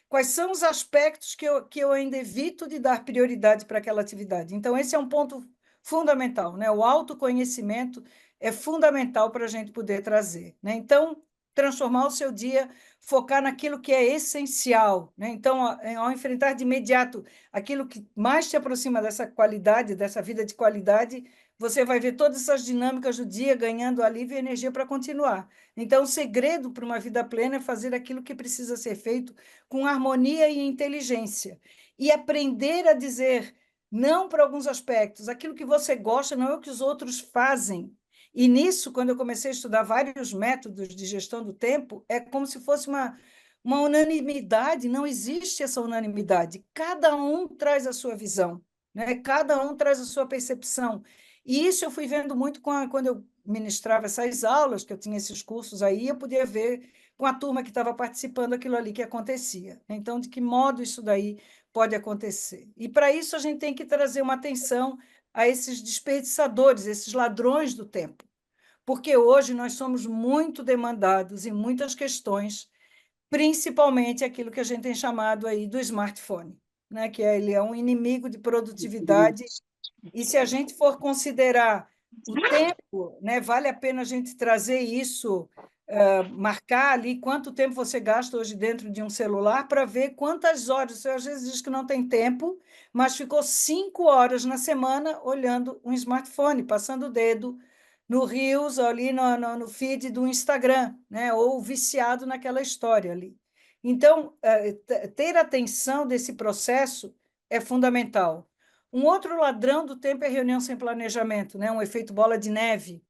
quais são os aspectos que eu ainda evito de dar prioridade para aquela atividade? Então, esse é um ponto fundamental, né? O autoconhecimento é fundamental para a gente poder trazer, né? Então, transformar o seu dia, focar naquilo que é essencial, né? Então, ao enfrentar de imediato aquilo que mais te aproxima dessa qualidade, dessa vida de qualidade, você vai ver todas essas dinâmicas do dia ganhando alívio e energia para continuar. Então, o segredo para uma vida plena é fazer aquilo que precisa ser feito com harmonia e inteligência. E aprender a dizer não para alguns aspectos. Aquilo que você gosta não é o que os outros fazem. E nisso, quando eu comecei a estudar vários métodos de gestão do tempo, é como se fosse uma unanimidade, não existe essa unanimidade. Cada um traz a sua visão, né? Cada um traz a sua percepção. E isso eu fui vendo muito quando eu ministrava essas aulas, que eu tinha esses cursos aí, eu podia ver com a turma que estava participando aquilo ali que acontecia. Então, de que modo isso daí pode acontecer? E para isso a gente tem que trazer uma atenção a esses desperdiçadores, esses ladrões do tempo, porque hoje nós somos muito demandados em muitas questões, principalmente aquilo que a gente tem chamado aí do smartphone, né? Ele é um inimigo de produtividade E se a gente for considerar o tempo, né, vale a pena a gente trazer isso, marcar ali quanto tempo você gasta hoje dentro de um celular para ver quantas horas. Você às vezes diz que não tem tempo, mas ficou 5 horas na semana olhando um smartphone, passando o dedo no Reels, ali no feed do Instagram, né, ou viciado naquela história ali. Então, ter atenção desse processo é fundamental. Um outro ladrão do tempo é reunião sem planejamento, né? Um efeito bola de neve.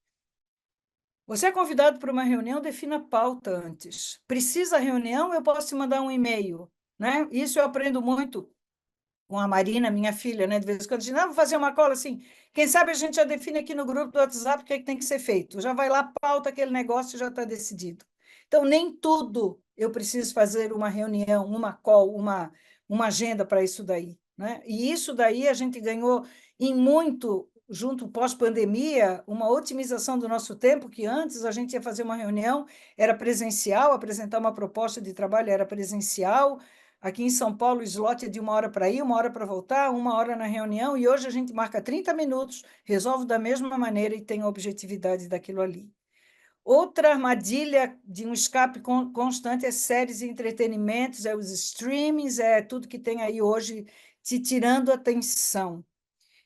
Você é convidado para uma reunião, defina a pauta antes. Precisa reunião, eu posso te mandar um e-mail, né? Isso eu aprendo muito com a Marina, minha filha, né? De vez em quando, diz, não, vou fazer uma cola assim. Quem sabe a gente já define aqui no grupo do WhatsApp o que, é que tem que ser feito. Já vai lá, pauta aquele negócio e já está decidido. Então, nem tudo eu preciso fazer uma reunião, uma call, uma agenda para isso daí, né? E isso daí a gente ganhou em muito, junto pós-pandemia, uma otimização do nosso tempo, que antes a gente ia fazer uma reunião, era presencial, apresentar uma proposta de trabalho era presencial. Aqui em São Paulo, o slot é de 1 hora para ir, 1 hora para voltar, 1 hora na reunião, e hoje a gente marca 30 minutos, resolve da mesma maneira e tem a objetividade daquilo ali. Outra armadilha de um escape constante é séries e entretenimentos, é os streamings, é tudo que tem aí hoje te tirando a atenção.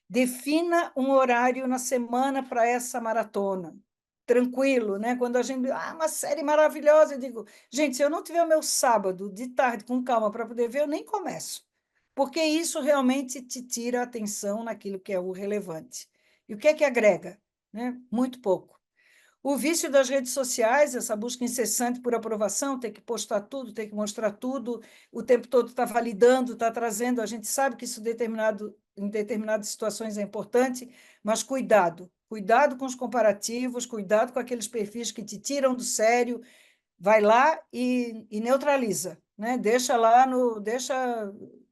Defina um horário na semana para essa maratona. Tranquilo, né? Quando a gente, uma série maravilhosa, eu digo, gente, se eu não tiver o meu sábado de tarde com calma para poder ver, eu nem começo. Porque isso realmente te tira a atenção naquilo que é o relevante. E o que é que agrega? Né? Muito pouco. O vício das redes sociais, essa busca incessante por aprovação, ter que postar tudo, ter que mostrar tudo, o tempo todo está validando, está trazendo. A gente sabe que isso em determinadas situações é importante, mas cuidado. Cuidado com os comparativos, cuidado com aqueles perfis que te tiram do sério. Vai lá e neutraliza, né? Deixa lá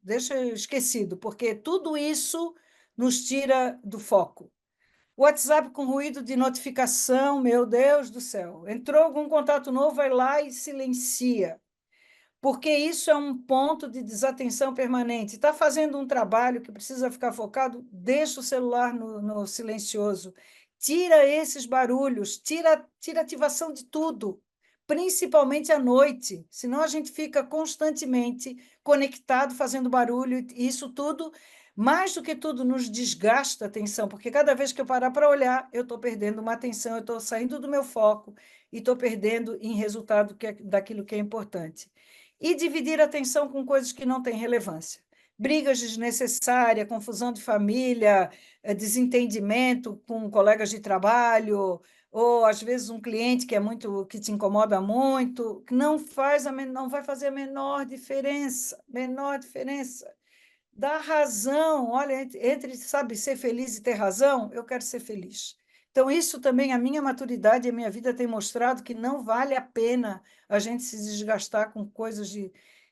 deixa esquecido, porque tudo isso nos tira do foco. WhatsApp com ruído de notificação, meu Deus do céu. Entrou algum contato novo, vai lá e silencia, porque isso é um ponto de desatenção permanente. Está fazendo um trabalho que precisa ficar focado, deixa o celular no silencioso. Tira esses barulhos, tira a ativação de tudo, principalmente à noite, senão a gente fica constantemente conectado, fazendo barulho, e isso tudo, mais do que tudo, nos desgasta a atenção, porque cada vez que eu parar para olhar, eu estou perdendo uma atenção, eu estou saindo do meu foco e estou perdendo em resultado daquilo que é importante. E dividir a atenção com coisas que não têm relevância. Brigas desnecessárias, confusão de família, desentendimento com colegas de trabalho, ou às vezes um cliente que te incomoda muito, que não vai fazer a menor diferença. Dá razão, olha, sabe, ser feliz e ter razão, eu quero ser feliz. Então, isso também, a minha maturidade e a minha vida tem mostrado que não vale a pena a gente se desgastar com coisas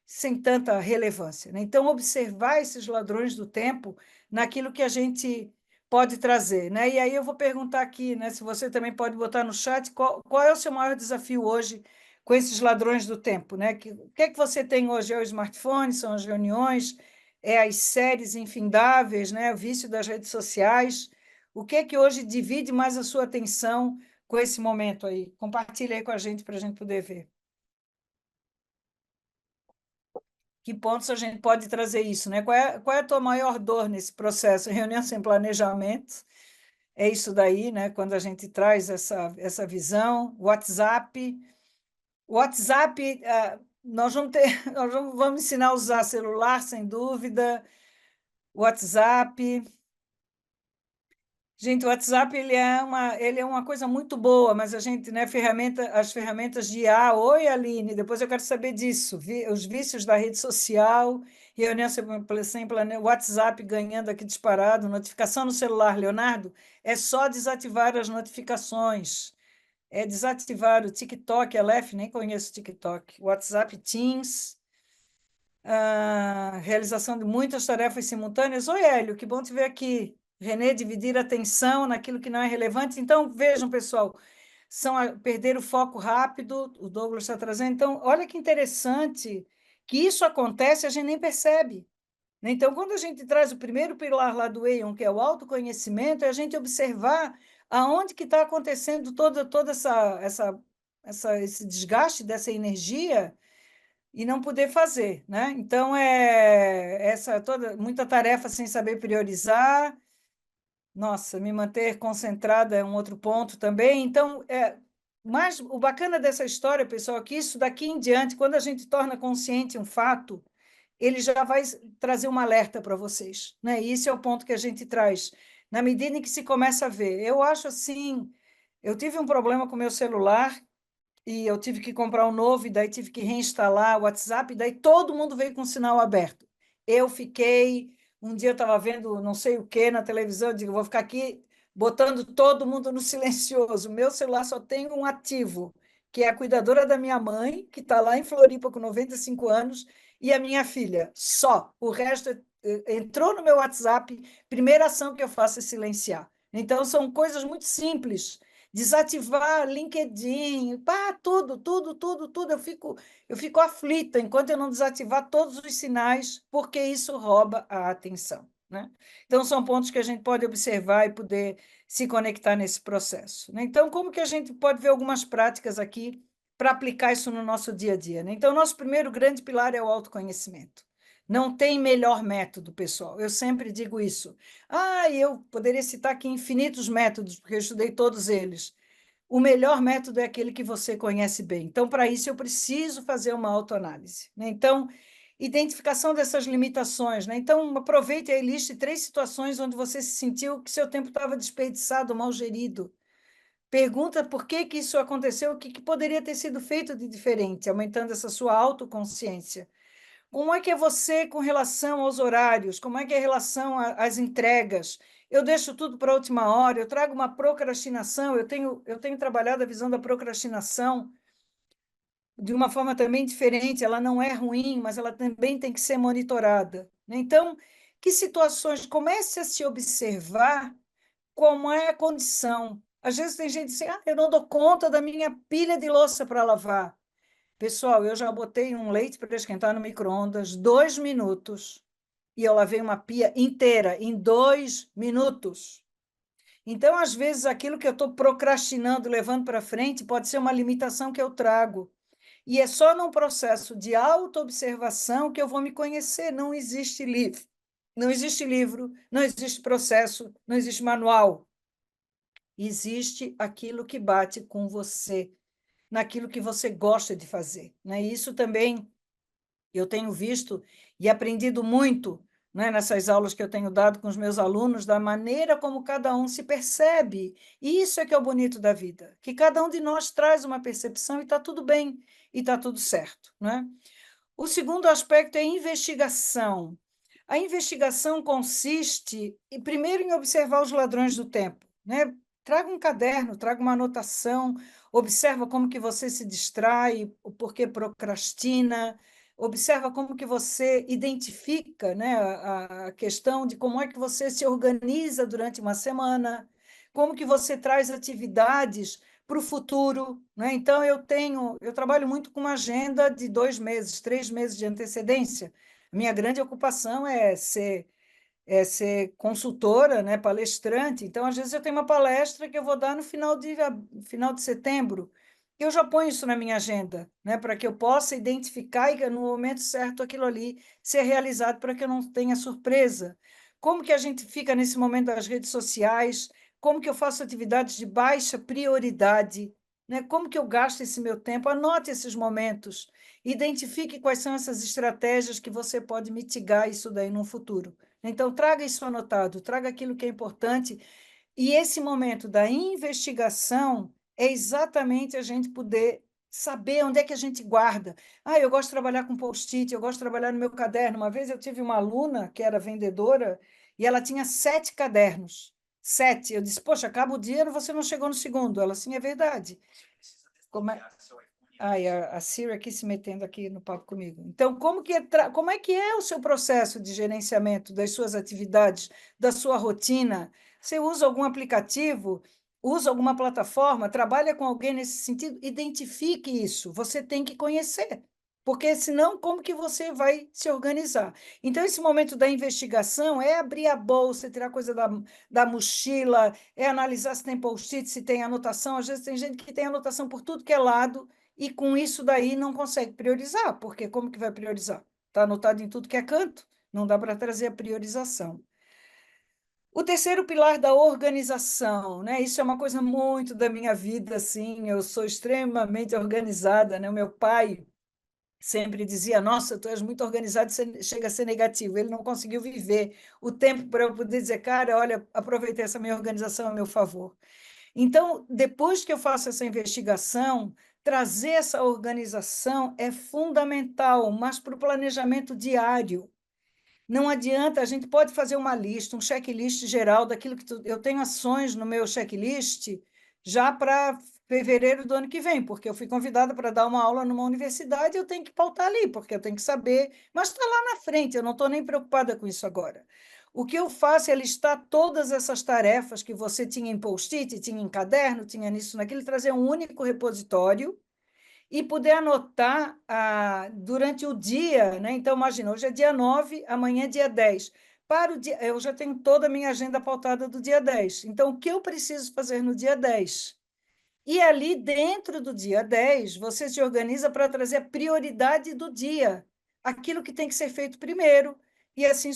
sem tanta relevância, né? Então, observar esses ladrões do tempo naquilo que a gente pode trazer, né? E aí eu vou perguntar aqui, né, se você também pode botar no chat, qual é o seu maior desafio hoje com esses ladrões do tempo, né? O que é que você tem hoje? É o smartphone, são as reuniões, é as séries infindáveis, né? O vício das redes sociais. O que é que hoje divide mais a sua atenção com esse momento aí? Compartilha aí com a gente para a gente poder ver. Que pontos a gente pode trazer isso, né? Qual é a tua maior dor nesse processo? Reunião sem planejamento, é isso daí, né? Quando a gente traz essa visão. WhatsApp, nós vamos ter, vamos ensinar a usar celular, sem dúvida. WhatsApp. Gente, o WhatsApp ele é uma coisa muito boa, mas a gente, né, as ferramentas de IA, oi, Aline, depois eu quero saber disso, os vícios da rede social, reunião sem WhatsApp ganhando aqui disparado, notificação no celular, Leonardo, é só desativar as notificações, é desativar o TikTok, Aleph, nem conheço o TikTok, WhatsApp Teams, realização de muitas tarefas simultâneas. Oi, Hélio, que bom te ver aqui. Renê, dividir a atenção naquilo que não é relevante. Então, vejam, pessoal, perder o foco rápido, o Douglas está trazendo. Então, olha que interessante que isso acontece, a gente nem percebe. né? Então, quando a gente traz o primeiro pilar lá do Aeon, que é o autoconhecimento, é a gente observar aonde que está acontecendo toda esse desgaste dessa energia e não poder fazer, né? Então, essa toda muita tarefa sem saber priorizar. Nossa, me manter concentrada é um outro ponto também. Então, mas o bacana dessa história, pessoal, é que isso daqui em diante, quando a gente torna consciente um fato, ele já vai trazer um alerta para vocês, né? E esse é o ponto que a gente traz. Na medida em que se começa a ver. Eu acho assim, eu tive um problema com o meu celular e eu tive que comprar um novo, e daí tive que reinstalar o WhatsApp, e daí todo mundo veio com o sinal aberto. Eu fiquei, um dia eu estava vendo não sei o que na televisão, eu digo, vou ficar aqui botando todo mundo no silencioso. O meu celular só tem um ativo, que é a cuidadora da minha mãe, que está lá em Floripa com 95 anos, e a minha filha, só. O resto entrou no meu WhatsApp, primeira ação que eu faço é silenciar. Então, são coisas muito simples, desativar LinkedIn, pá, tudo. Eu fico aflita enquanto eu não desativar todos os sinais, porque isso rouba a atenção, né? Então, são pontos que a gente pode observar e poder se conectar nesse processo, né? Então, como que a gente pode ver algumas práticas aqui para aplicar isso no nosso dia a dia, né? Então, nosso primeiro grande pilar é o autoconhecimento. Não tem melhor método, pessoal. Eu sempre digo isso. Eu poderia citar aqui infinitos métodos, porque eu estudei todos eles. O melhor método é aquele que você conhece bem. Então, para isso, eu preciso fazer uma autoanálise, né? Então, identificação dessas limitações, né? Então, aproveite e liste 3 situações onde você se sentiu que seu tempo estava desperdiçado, mal gerido. Pergunta por que que isso aconteceu, o que poderia ter sido feito de diferente, aumentando essa sua autoconsciência. Como é que é você com relação aos horários? Como é que é a relação às entregas? Eu deixo tudo para a última hora, eu trago uma procrastinação, eu tenho trabalhado a visão da procrastinação de uma forma também diferente, ela não é ruim, mas ela também tem que ser monitorada, né? Então, que situações? Comece a se observar como é a condição. Às vezes tem gente que diz assim, eu não dou conta da minha pilha de louça para lavar. Pessoal, eu já botei um leite para esquentar no micro-ondas 2 minutos e eu lavei uma pia inteira em 2 minutos. Então, às vezes, aquilo que eu estou procrastinando, levando para frente, pode ser uma limitação que eu trago. E é só num processo de autoobservação que eu vou me conhecer. Não existe livro, não existe livro, não existe processo, não existe manual. Existe aquilo que bate com você, naquilo que você gosta de fazer, né? E isso também eu tenho visto e aprendido muito, né, nessas aulas que eu tenho dado com os meus alunos, da maneira como cada um se percebe. E isso é que é o bonito da vida, que cada um de nós traz uma percepção e está tudo bem, e está tudo certo, né? O segundo aspecto é a investigação. A investigação consiste, primeiro, em observar os ladrões do tempo, né? Traga um caderno, traga uma anotação, observa como que você se distrai, o porquê procrastina, observa como que você identifica, né, a questão de como é que você se organiza durante uma semana, como que você traz atividades para o futuro, né? Então, eu trabalho muito com uma agenda de 2 meses, 3 meses de antecedência. Minha grande ocupação é ser consultora, né, palestrante. Então, às vezes, eu tenho uma palestra que eu vou dar no final de setembro. Eu já ponho isso na minha agenda, né, para que eu possa identificar e, no momento certo, aquilo ali ser realizado, para que eu não tenha surpresa. Como que a gente fica nesse momento das redes sociais? Como que eu faço atividades de baixa prioridade? Né? Como que eu gasto esse meu tempo? Anote esses momentos. Identifique quais são essas estratégias que você pode mitigar isso daí no futuro. Então, traga isso anotado, traga aquilo que é importante. E esse momento da investigação é exatamente a gente poder saber onde é que a gente guarda. Eu gosto de trabalhar com post-it, eu gosto de trabalhar no meu caderno. Uma vez eu tive uma aluna que era vendedora e ela tinha 7 cadernos. 7. Eu disse, poxa, acaba o dia e você não chegou no segundo. Ela, sim, é verdade. Como é? A Siri aqui se metendo aqui no papo comigo. Então, como é que é o seu processo de gerenciamento das suas atividades, da sua rotina? Você usa algum aplicativo? Usa alguma plataforma? Trabalha com alguém nesse sentido? Identifique isso. Você tem que conhecer. porque senão como que você vai se organizar? Então, esse momento da investigação é abrir a bolsa, tirar coisa da mochila, é analisar se tem post-it, se tem anotação. Às vezes tem gente que tem anotação por tudo que é lado e com isso daí não consegue priorizar, porque como que vai priorizar? Está anotado em tudo que é canto, não dá para trazer a priorização. O terceiro pilar da organização, né? Isso é uma coisa muito da minha vida, assim. Eu sou extremamente organizada, né? O meu pai sempre dizia: Nossa, tu és muito organizado, chega a ser negativo. Ele não conseguiu viver o tempo para eu poder dizer, cara, olha, aproveitei essa minha organização a meu favor. Então, depois que eu faço essa investigação, trazer essa organização é fundamental, mas para o planejamento diário. Não adianta, a gente pode fazer uma lista, um checklist geral daquilo que eu tenho ações no meu checklist já para fevereiro do ano que vem, porque eu fui convidada para dar uma aula numa universidade, eu tenho que pautar ali, porque eu tenho que saber, mas está lá na frente, eu não estou nem preocupada com isso agora. O que eu faço é listar todas essas tarefas que você tinha em post-it, tinha em caderno, tinha nisso, naquilo, trazer um único repositório e poder anotar durante o dia, né? Então, imagina, hoje é dia 9, amanhã é dia 10. Para o dia, eu já tenho toda a minha agenda pautada do dia 10. Então, o que eu preciso fazer no dia 10? E ali dentro do dia 10, você se organiza para trazer a prioridade do dia, aquilo que tem que ser feito primeiro, e assim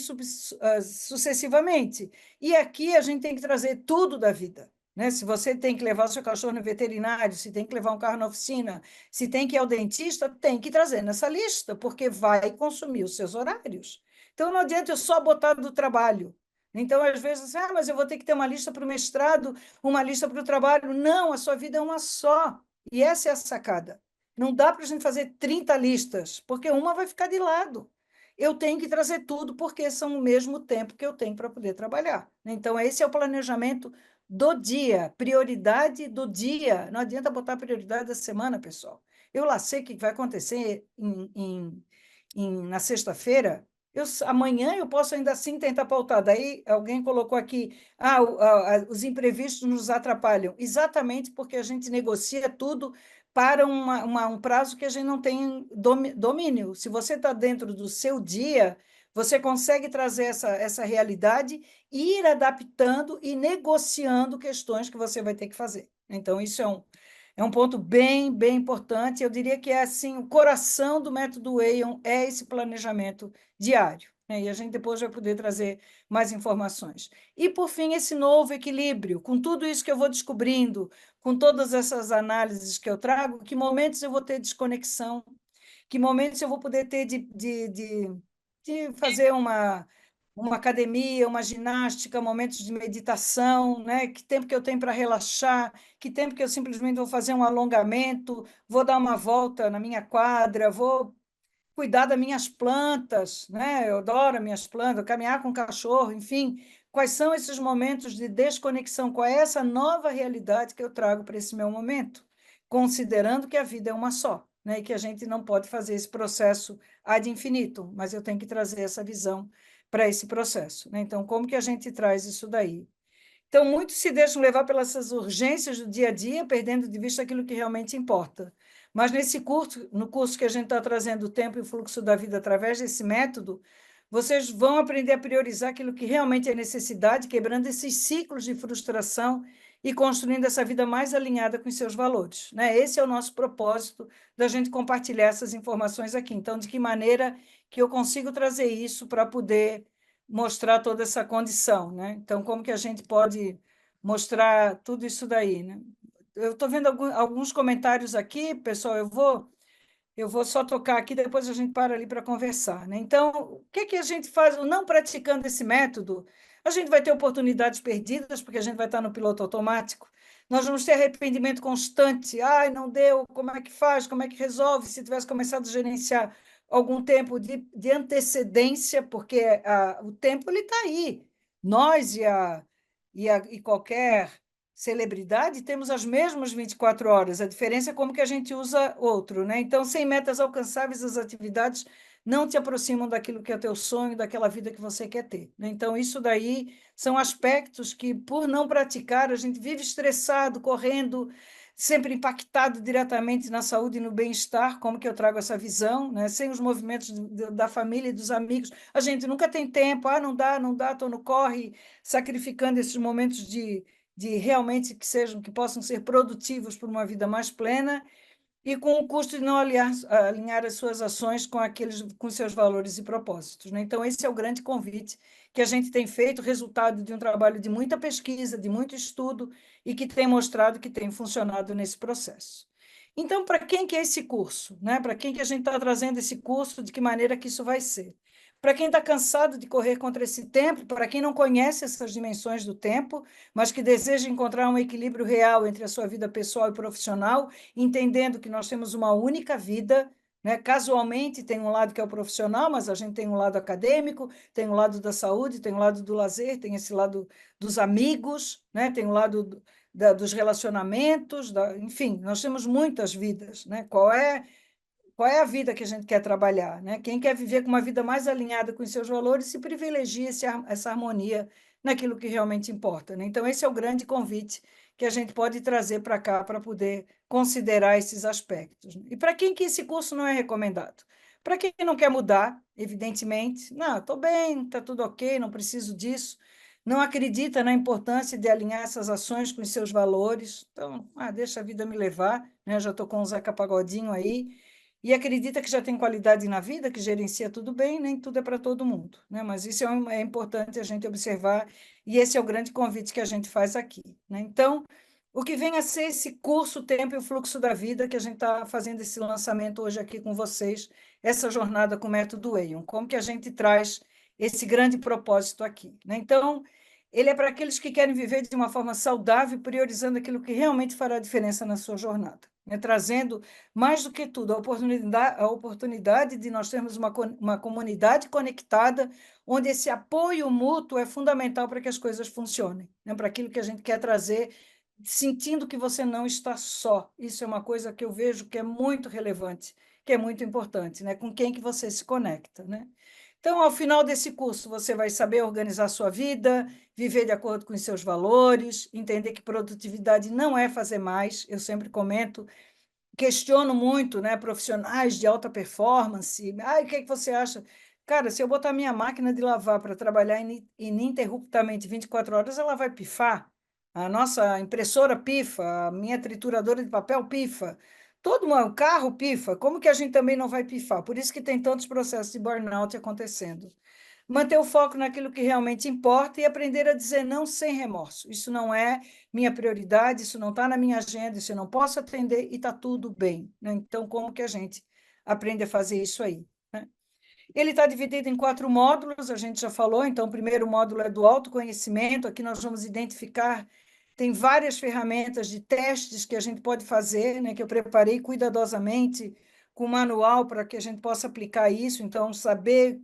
sucessivamente. E aqui a gente tem que trazer tudo da vida. Né? Se você tem que levar o seu cachorro no veterinário, se tem que levar um carro na oficina, se tem que ir ao dentista, tem que trazer nessa lista, porque vai consumir os seus horários. Então, não adianta eu só botar do trabalho. Então, às vezes, mas eu vou ter que ter uma lista para o mestrado, uma lista para o trabalho. Não, a sua vida é uma só. E essa é a sacada. Não dá para a gente fazer 30 listas, porque uma vai ficar de lado. Eu tenho que trazer tudo, porque são o mesmo tempo que eu tenho para poder trabalhar. Então, esse é o planejamento do dia, prioridade do dia. Não adianta botar prioridade da semana, pessoal. Eu lá sei o que vai acontecer na sexta-feira, amanhã eu posso ainda assim tentar pautar. Daí alguém colocou aqui, os imprevistos nos atrapalham. Exatamente porque a gente negocia tudo para um prazo que a gente não tem domínio. Se você está dentro do seu dia, você consegue trazer essa realidade e ir adaptando e negociando questões que você vai ter que fazer. Então, isso é um ponto bem, bem importante. Eu diria que é assim, o coração do método Aon é esse planejamento diário, né? E a gente depois vai poder trazer mais informações. E, por fim, esse novo equilíbrio, com tudo isso que eu vou descobrindo, com todas essas análises que eu trago, que momentos eu vou ter desconexão, que momentos eu vou poder ter de fazer uma academia, uma ginástica, momentos de meditação, né? Que tempo que eu tenho para relaxar, que tempo que eu simplesmente vou fazer um alongamento, vou dar uma volta na minha quadra, vou cuidar das minhas plantas, né? Eu adoro minhas plantas, caminhar com o cachorro, enfim. Quais são esses momentos de desconexão? Qual é essa nova realidade que eu trago para esse meu momento? Considerando que a vida é uma só, né? E que a gente não pode fazer esse processo ad infinitum, mas eu tenho que trazer essa visão para esse processo, né? Então, como que a gente traz isso daí? Então, muitos se deixam levar pelas urgências do dia a dia, perdendo de vista aquilo que realmente importa. Mas no curso que a gente está trazendo o tempo e o fluxo da vida através desse método, vocês vão aprender a priorizar aquilo que realmente é necessidade, quebrando esses ciclos de frustração e construindo essa vida mais alinhada com os seus valores, né? Esse é o nosso propósito da gente compartilhar essas informações aqui. Então, de que maneira que eu consigo trazer isso para poder mostrar toda essa condição, né? Então, como que a gente pode mostrar tudo isso daí, né? Eu estou vendo alguns comentários aqui, pessoal, eu vou só tocar aqui, depois a gente para ali para conversar, né? Então, o que que a gente faz não praticando esse método? A gente vai ter oportunidades perdidas, porque a gente vai estar no piloto automático. Nós vamos ter arrependimento constante. Ai, não deu, como é que faz? Como é que resolve? Se tivesse começado a gerenciar algum tempo de antecedência, porque o tempo ele está aí. Nós e qualquer celebridade, temos as mesmas 24 horas. A diferença é como que a gente usa outro, né? Então, sem metas alcançáveis, as atividades não te aproximam daquilo que é teu sonho, daquela vida que você quer ter, né? Então, isso daí são aspectos que, por não praticar, a gente vive estressado, correndo, sempre impactado diretamente na saúde e no bem-estar, como que eu trago essa visão, né? Sem os movimentos da família e dos amigos, a gente nunca tem tempo, não dá, não dá, estou no corre, sacrificando esses momentos de realmente que possam ser produtivos para uma vida mais plena, e com o custo de não alinhar as suas ações com seus valores e propósitos, né? Então, esse é o grande convite que a gente tem feito, resultado de um trabalho de muita pesquisa, de muito estudo, e que tem mostrado que tem funcionado nesse processo. Então, para quem que é esse curso, né? Para quem que a gente está trazendo esse curso, de que maneira que isso vai ser? Para quem está cansado de correr contra esse tempo, para quem não conhece essas dimensões do tempo, mas que deseja encontrar um equilíbrio real entre a sua vida pessoal e profissional, entendendo que nós temos uma única vida, né? Casualmente tem um lado que é o profissional, mas a gente tem um lado acadêmico, tem um lado da saúde, tem um lado do lazer, tem esse lado dos amigos, né? Tem um lado dos relacionamentos, enfim, nós temos muitas vidas, né? Qual é a vida que a gente quer trabalhar, né? Quem quer viver com uma vida mais alinhada com os seus valores se privilegia essa harmonia naquilo que realmente importa, né? Então, esse é o grande convite que a gente pode trazer para cá para poder considerar esses aspectos, né? E para quem que esse curso não é recomendado? Para quem não quer mudar, evidentemente, não, estou bem, está tudo ok, não preciso disso, não acredita na importância de alinhar essas ações com os seus valores, então, deixa a vida me levar, né? Já estou com o Zeca Pagodinho aí, e acredita que já tem qualidade na vida, que gerencia tudo bem, nem tudo é para todo mundo, né? Mas isso é importante a gente observar, e esse é o grande convite que a gente faz aqui, né? Então, o que vem a ser esse curso Tempo e o Fluxo da Vida, que a gente está fazendo esse lançamento hoje aqui com vocês, essa jornada com o método Aeon, como que a gente traz esse grande propósito aqui, né? Então, ele é para aqueles que querem viver de uma forma saudável, priorizando aquilo que realmente fará diferença na sua jornada, né? Trazendo, mais do que tudo, a oportunidade de nós termos uma comunidade conectada, onde esse apoio mútuo é fundamental para que as coisas funcionem, né? Para aquilo que a gente quer trazer, sentindo que você não está só. Isso é uma coisa que eu vejo que é muito relevante, que é muito importante, né? Com quem que você se conecta, né? Então, ao final desse curso, você vai saber organizar sua vida, viver de acordo com os seus valores, entender que produtividade não é fazer mais. Eu sempre comento, questiono muito, né, profissionais de alta performance. O que é que você acha? Cara, se eu botar minha máquina de lavar para trabalhar ininterruptamente 24 horas, ela vai pifar. A nossa impressora pifa, a minha trituradora de papel pifa. O carro pifa. Como que a gente também não vai pifar? Por isso que tem tantos processos de burnout acontecendo. Manter o foco naquilo que realmente importa e aprender a dizer não sem remorso. Isso não é minha prioridade, isso não está na minha agenda, isso eu não posso atender e está tudo bem, né? Então, como que a gente aprende a fazer isso aí, né? Ele está dividido em 4 módulos, a gente já falou. Então, o primeiro módulo é do autoconhecimento. Aqui nós vamos identificar, tem várias ferramentas de testes que a gente pode fazer, né, que eu preparei cuidadosamente com manual para que a gente possa aplicar isso. Então, saber,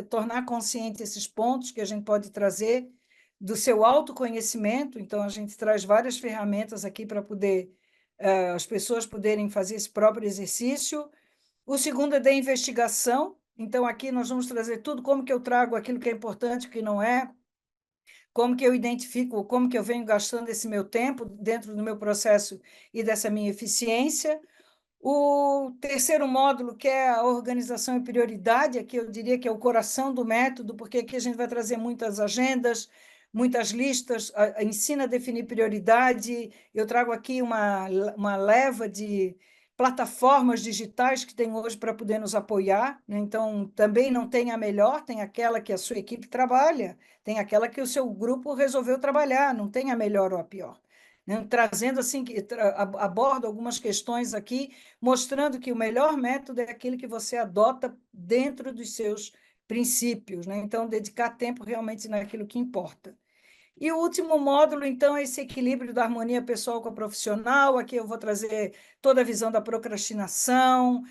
tornar consciente esses pontos que a gente pode trazer do seu autoconhecimento. Então, a gente traz várias ferramentas aqui para poder as pessoas poderem fazer esse próprio exercício. O segundo é da investigação. Então, aqui nós vamos trazer tudo, como que eu trago aquilo que é importante, o que não é, como que eu identifico, como que eu venho gastando esse meu tempo dentro do meu processo e dessa minha eficiência. O terceiro módulo, que é a organização e prioridade, aqui eu diria que é o coração do método, porque aqui a gente vai trazer muitas agendas, muitas listas, ensina a definir prioridade. Eu trago aqui uma leva de plataformas digitais que tem hoje para poder nos apoiar, né? Então, também não tem a melhor, tem aquela que a sua equipe trabalha, tem aquela que o seu grupo resolveu trabalhar, não tem a melhor ou a pior, né? Trazendo assim, abordo algumas questões aqui, mostrando que o melhor método é aquele que você adota dentro dos seus princípios, né? Então, dedicar tempo realmente naquilo que importa. E o último módulo, então, é esse equilíbrio da harmonia pessoal com a profissional. Aqui eu vou trazer toda a visão da procrastinação.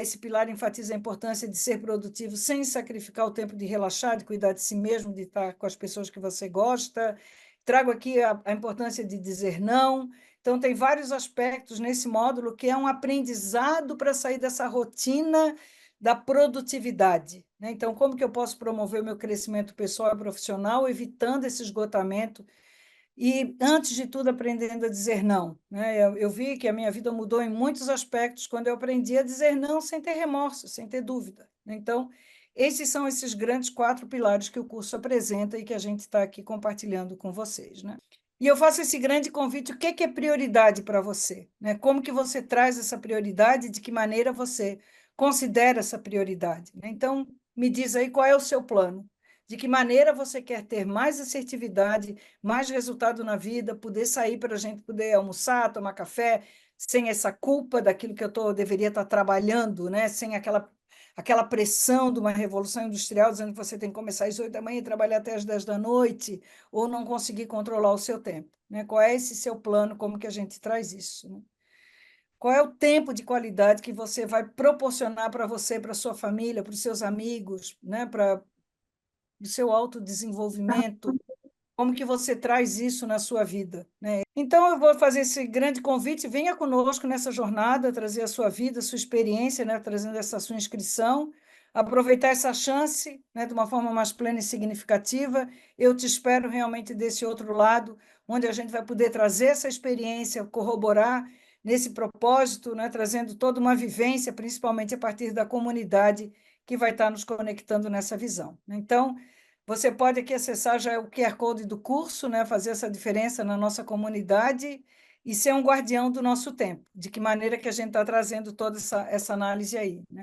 Esse pilar enfatiza a importância de ser produtivo sem sacrificar o tempo de relaxar, de cuidar de si mesmo, de estar com as pessoas que você gosta. Trago aqui a importância de dizer não. Então, tem vários aspectos nesse módulo que é um aprendizado para sair dessa rotina da produtividade, né? Então, como que eu posso promover o meu crescimento pessoal e profissional, evitando esse esgotamento e, antes de tudo, aprendendo a dizer não, né? Eu vi que a minha vida mudou em muitos aspectos quando eu aprendi a dizer não sem ter remorso, sem ter dúvida. Então, esses são esses grandes 4 pilares que o curso apresenta e que a gente está aqui compartilhando com vocês, né? E eu faço esse grande convite: o que é prioridade para você, né? Como que você traz essa prioridade, de que maneira você considera essa prioridade, né? Então, me diz aí qual é o seu plano, de que maneira você quer ter mais assertividade, mais resultado na vida, poder sair para a gente poder almoçar, tomar café, sem essa culpa daquilo que deveria estar trabalhando, né? Sem aquela pressão de uma revolução industrial, dizendo que você tem que começar às 8 da manhã e trabalhar até às 10 da noite, ou não conseguir controlar o seu tempo, né? Qual é esse seu plano, como que a gente traz isso, né? Qual é o tempo de qualidade que você vai proporcionar para você, para a sua família, para os seus amigos, né? Para o seu autodesenvolvimento, como que você traz isso na sua vida, né? Então, eu vou fazer esse grande convite: venha conosco nessa jornada, trazer a sua vida, a sua experiência, né? Trazendo essa sua inscrição, aproveitar essa chance, né? De uma forma mais plena e significativa. Eu te espero realmente desse outro lado, onde a gente vai poder trazer essa experiência, corroborar nesse propósito, né? Trazendo toda uma vivência, principalmente a partir da comunidade que vai estar nos conectando nessa visão, né? Então, você pode aqui acessar já o QR Code do curso, né? Fazer essa diferença na nossa comunidade e ser um guardião do nosso tempo. De que maneira que a gente está trazendo toda essa análise aí, né?